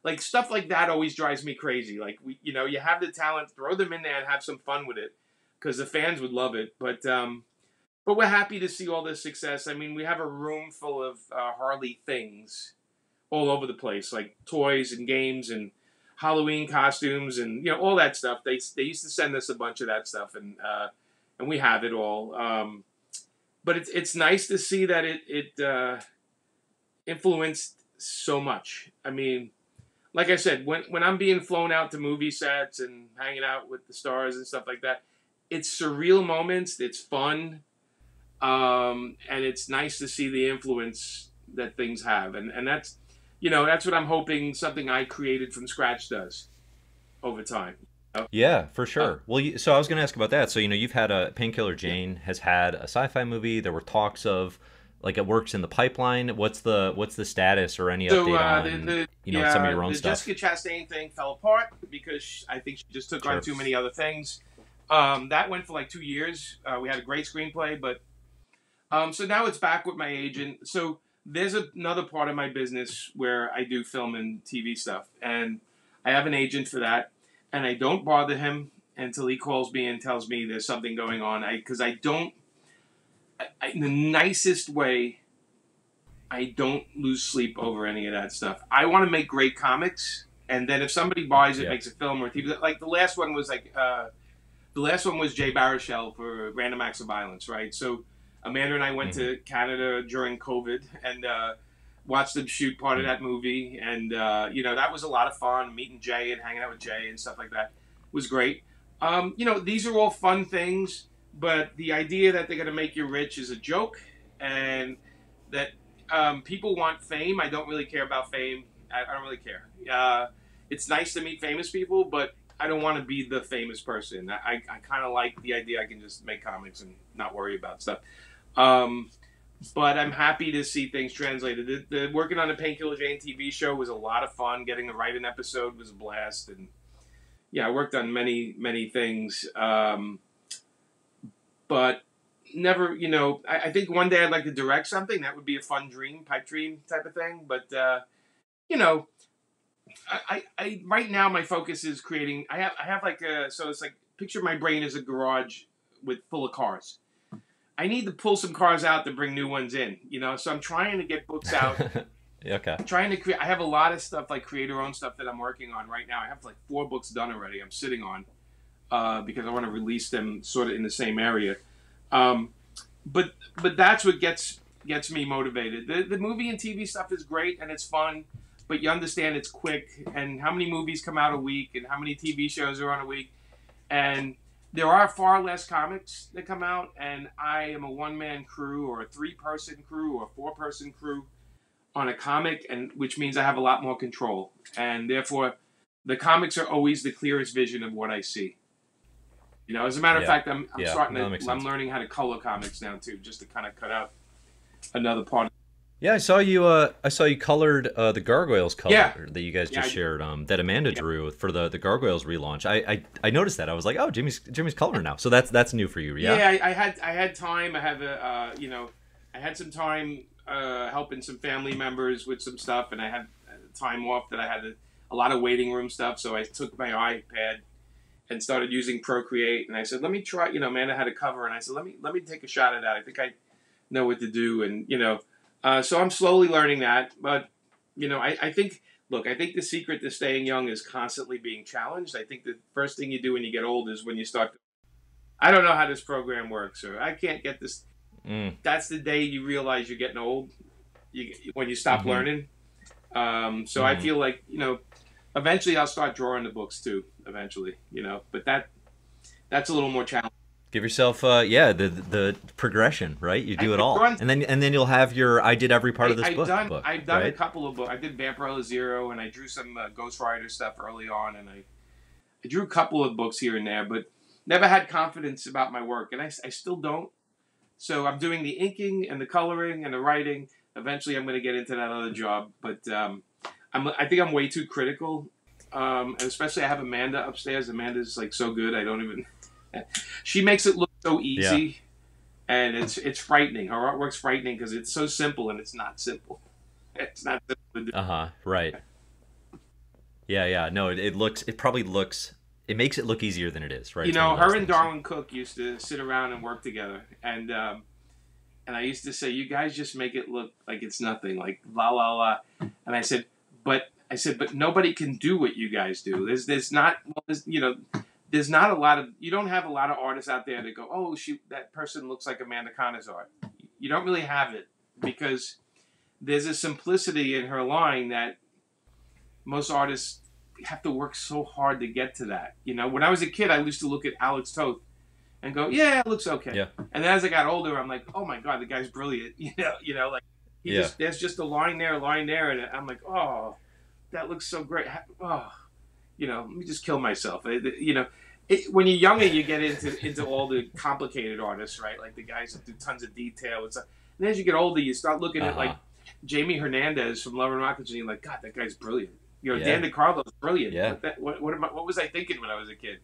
Like, stuff like that always drives me crazy. Like, you know, you have the talent, throw them in there and have some fun with it, because the fans would love it. But we're happy to see all this success. I mean, we have a room full of Harley things all over the place, like toys and games and Halloween costumes and, you know, all that stuff. They used to send us a bunch of that stuff, and we have it all. But it's nice to see that it influenced so much. I mean, like I said, when I'm being flown out to movie sets and hanging out with the stars and stuff like that, it's surreal moments. It's fun, and it's nice to see the influence that things have, and that's, that's what I'm hoping something I created from scratch does over time. You know? Yeah, for Uh, sure. Well, so I was going to ask about that. So, you've had a Painkiller yeah. Jane has had a sci-fi movie. There were talks of like it works in the pipeline. What's the status or any So update on, some of your own the stuff? Jessica Chastain thing fell apart because I think she just took on Sure. too many other things. That went for like 2 years. We had a great screenplay, but so now it's back with my agent. So there's another part of my business where I do film and TV stuff, and I have an agent for that, and I don't bother him until he calls me and tells me there's something going on. Because I don't, in the nicest way, I don't lose sleep over any of that stuff. I want to make great comics, and then if somebody buys it, Yeah. makes a film or TV, like the last one was the last one was Jay Baruchel for Random Acts of Violence, right? So Amanda and I went Hmm. to Canada during COVID and watched them shoot part of that movie, and that was a lot of fun. Meeting Jay and hanging out with Jay and stuff like that was great. These are all fun things, but the idea that they're going to make you rich is a joke, and that people want fame. I don't really care about fame. I don't really care. It's nice to meet famous people, but I don't want to be the famous person. I kind of like the idea I can just make comics and not worry about stuff. Um, but I'm happy to see things translated. Working on the Painkiller Jane TV show was a lot of fun. Getting to write an episode was a blast. And yeah, I worked on many, many things. But never, I think one day I'd like to direct something. That would be a fun dream, pipe dream type of thing. But, you know, I right now my focus is creating. I have like so it's like picture my brain as a garage with full of cars. I need to pull some cars out to bring new ones in. So I'm trying to get books out. Okay. I'm trying to create. I have a lot of stuff like creator owned stuff that I'm working on right now. I have like 4 books done already. I'm sitting on because I want to release them sort of in the same area. Um, but that's what gets me motivated. The movie and TV stuff is great and it's fun, but you understand it's quick and how many movies come out a week and how many TV shows are on a week, and there are far less comics that come out, and I am a one-man crew or a 3-person crew or a 4-person crew on a comic, and which means I have a lot more control, and therefore the comics are always the clearest vision of what I see. As a matter of Yeah. fact, I'm Yeah. starting No, that makes to I'm sense. learning how to color comics now too, just to kind of cut out another part. Yeah, I saw you. I saw you colored the Gargoyles Yeah, color that you guys yeah, just shared. That Amanda yeah, drew for the Gargoyles relaunch. I noticed that. I was like, oh, Jimmy's coloring now. So that's new for you, yeah? yeah. I had time. I have I had some time helping some family members with some stuff, and I had time off that I had a lot of waiting room stuff. So I took my iPad and started using Procreate, and I said, let me try. Amanda had a cover, and I said, let me take a shot at that. I think I know what to do, and so I'm slowly learning that. But I think, look, I think the secret to staying young is constantly being challenged. I think the first thing you do when you get old is when you start. I don't know how this program works, or I can't get this. Mm. That's the day you realize you're getting old. When you stop Mm-hmm. learning. So I Mm-hmm. feel like eventually I'll start drawing the books too. Eventually, but that's a little more challenging. Give yourself, the progression, right? You do it I've all, drawn. and then you'll have your I did every part of this I've done book, I've done a right? couple of books. I did Vampire Zero, and I drew some Ghost Rider stuff early on, and I drew a couple of books here and there, but never had confidence about my work, and I still don't. So I'm doing the inking and the coloring and the writing. Eventually, I'm going to get into that other job, but I think I'm way too critical, and especially I have Amanda upstairs. Amanda's like so good. I don't even. She makes it look so Yeah. easy, and it's frightening. Her artwork's frightening because it's so simple, and it's not simple. It's not simple to do. Uh-huh. Right. Yeah, yeah. No, it probably looks it makes it look easier than it is, right? It's one of those Her and things. Darwin Cook used to sit around and work together, and I used to say, "You guys just make it look like it's nothing, like la la la." And but nobody can do what you guys do. There's not, well, there's not a lot of, you don't have a lot of artists out there that go, "Oh, shoot, that person looks like Amanda Connor's art." You don't really have it because there's a simplicity in her line that most artists have to work so hard to get to that. You know, when I was a kid, I used to look at Alex Toth and go, yeah, it looks okay. Yeah. And then as I got older, I'm like, oh my God, the guy's brilliant. Like Yeah. there's just a line there, and I'm like, oh, that looks so great. Oh, let me just kill myself. When you're younger, you get into all the complicated artists, right? Like the guys that do tons of detail. And then as you get older, you start looking at like Jamie Hernandez from Love and Rockets, and you're like, God, that guy's brilliant. Dan DeCarlo's brilliant. Yeah. What was I thinking when I was a kid?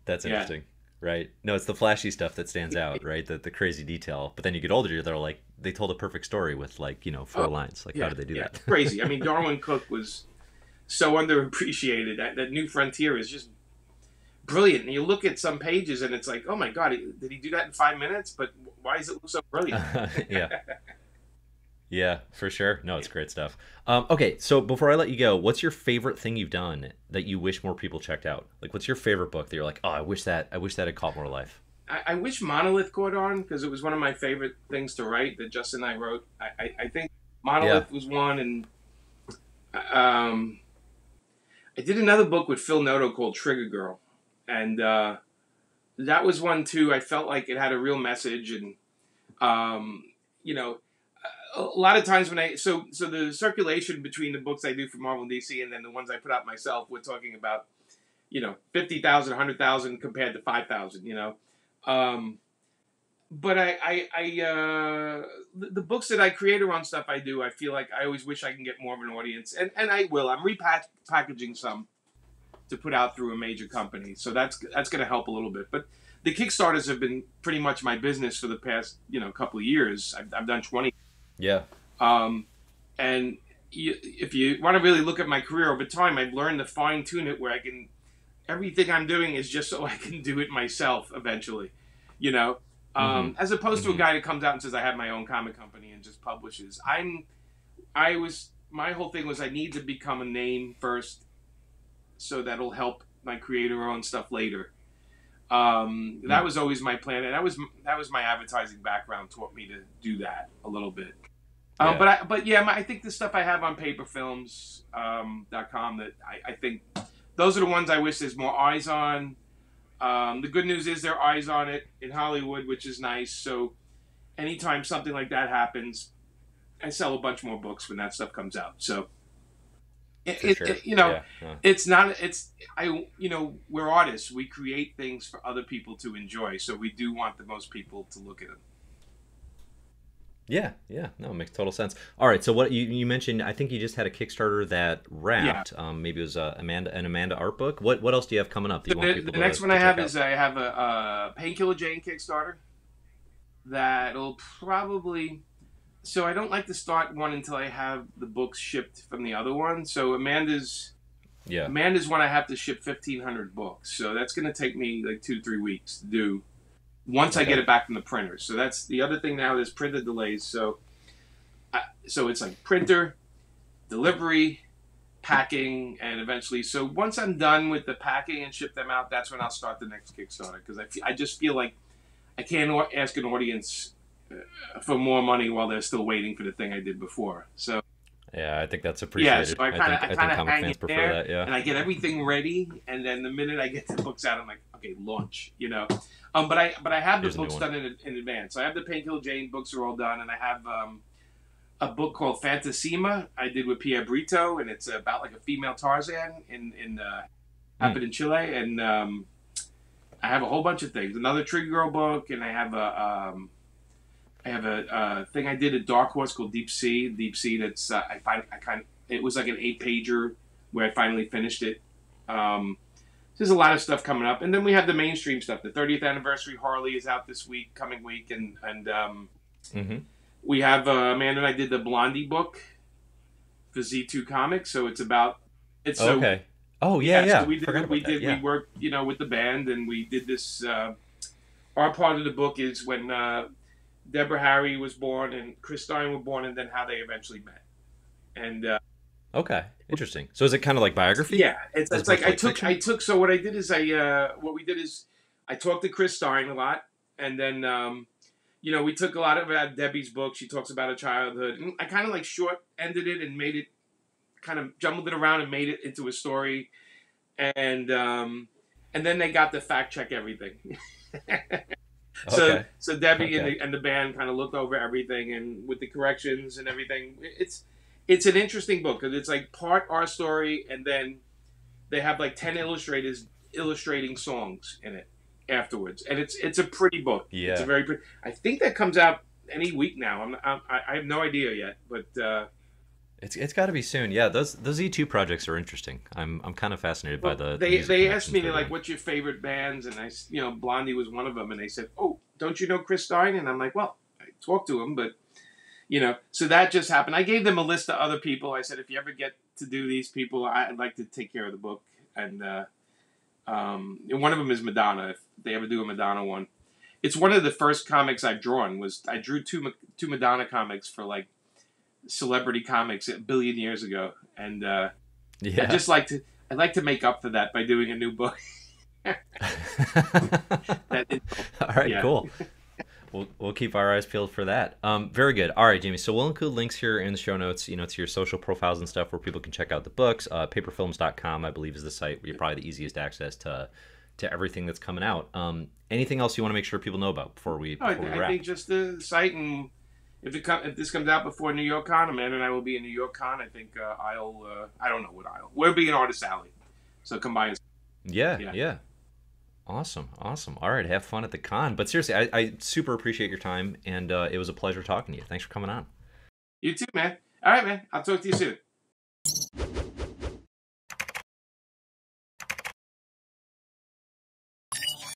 That's interesting. Right. No, it's the flashy stuff that stands out, right? The crazy detail. But then you get older, they're like, they told a perfect story with like, 4 lines. Like, how did they do that? Crazy. I mean, Darwin Cook was so underappreciated. That New Frontier is just brilliant. And you look at some pages and it's like, oh my God, did he do that in 5 minutes? But why does it look so brilliant? Yeah. Yeah, for sure. No, it's great stuff. Okay, so before I let you go, what's your favorite thing you've done that you wish more people checked out? Like, what's your favorite book that you're like, oh, I wish that had caught more life? I wish Monolith caught on, because it was one of my favorite things to write that Justin and I wrote. I think Monolith was one, and I did another book with Phil Noto called Trigger Girl, and that was one too. I felt like it had a real message, and a lot of times when so the circulation between the books I do for Marvel and DC and then the ones I put out myself, we're talking about 50,000, 100,000 compared to 5,000. But the books that I create around stuff I do, I feel like I always wish I can get more of an audience, and I will. I'm repackaging some to put out through a major company, so that's going to help a little bit. But the Kickstarters have been pretty much my business for the past couple of years. I've done 20. Yeah. And if you want to really look at my career over time, I've learned to fine tune it where everything I'm doing is just so I can do it myself eventually, as opposed to a guy that comes out and says, I have my own comic company and just publishes. My whole thing was I need to become a name first so that'll help my creator-owned stuff later. That was always my plan, and that was my advertising background taught me to do that a little bit. I think the stuff I have on paperfilms.com that I think those are the ones I wish there's more eyes on. The good news is there are eyes on it in Hollywood, which is nice. So anytime something like that happens, I sell a bunch more books when that stuff comes out. So we're artists. We create things for other people to enjoy. So we do want the most people to look at them. Yeah. No, it makes total sense. All right, so what you mentioned, I think you just had a Kickstarter that wrapped. Yeah. Maybe it was an Amanda art book. What else do you have coming up that you want people the next one I have is I have a Painkiller Jane Kickstarter that'll probably... So I don't like to start one until I have the books shipped from the other one. So Amanda's one I have to ship 1,500 books. So that's going to take me like 2-3 weeks to do once I get it back from the printer. So that's the other thing now. There's printer delays. So it's like printer, delivery, packing, and eventually. So once I'm done with the packing and ship them out, that's when I'll start the next Kickstarter, because I just feel like I can't ask an audience for more money while they're still waiting for the thing I did before. So yeah, I think that's appreciated. Yeah, so I kind of hang it there, that, yeah. And I get everything ready, and then the minute I get the books out, I'm like, okay, launch, But I have the books done in advance. So I have the Painkiller Jane books are all done, and I have a book called Fantasima I did with Pierre Brito, and it's about like a female Tarzan happened in Chile, and I have a whole bunch of things. Another Trigger Girl book, and I have a thing I did at Dark Horse called Deep Sea. Deep Sea. That's it was like an 8-pager where I finally finished it. There's a lot of stuff coming up, and then we have the mainstream stuff. The 30th anniversary Harley is out this coming week, and we have Amanda and I did the Blondie book for Z2 Comics. So it's about okay. Oh yeah. So we worked with the band, and we did this. Our part of the book is when Deborah Harry was born and Chris Stein were born, and then how they eventually met. And okay, interesting. So is it kind of like biography? Yeah, it's like I took. So what I did is I talked to Chris Stein a lot, and then we took a lot of Debbie's book. She talks about her childhood, and I kind of like short ended it and made it kind of jumbled it around and made it into a story, and then they got to fact check everything. Okay. So Debbie Okay. and the band kind of looked over everything and with the corrections and everything. It's an interesting book because it's like part our story, and then they have like 10 illustrators illustrating songs in it afterwards, and it's a pretty book. It's a Yeah. very pretty. I think that comes out any week now. I have no idea yet, but It's got to be soon. Yeah, those E2 projects are interesting. I'm kind of fascinated by well, the music they asked connections me they're like, doing. what's your favorite bands, and Blondie was one of them, and they said, oh, don't you know Chris Stein? And I'm like, well, I talked to him, but so that just happened. I gave them a list of other people. I said, if you ever get to do these people, I'd like to take care of the book, and one of them is Madonna. If they ever do a Madonna one, it's one of the first comics I've drawn. I drew two Madonna comics for like Celebrity Comics a billion years ago, and I Yeah. just I'd like to make up for that by doing a new book. that All right, yeah. cool. We'll keep our eyes peeled for that. Very good. All right, Jamie. So we'll include links here in the show notes, to your social profiles and stuff where people can check out the books. Paperfilms.com, I believe, is the site where you're probably the easiest access to everything that's coming out. Anything else you want to make sure people know about before we I wrap? think just the site, and if this comes out before New York Con, Amanda and I will be in New York Con. I think I don't know what aisle. We'll be in Artist Alley, so come by and Yeah, yeah. yeah. Awesome, awesome. All right, have fun at the con. But seriously, I super appreciate your time, and it was a pleasure talking to you. Thanks for coming on. You too, man. All right, man. I'll talk to you soon.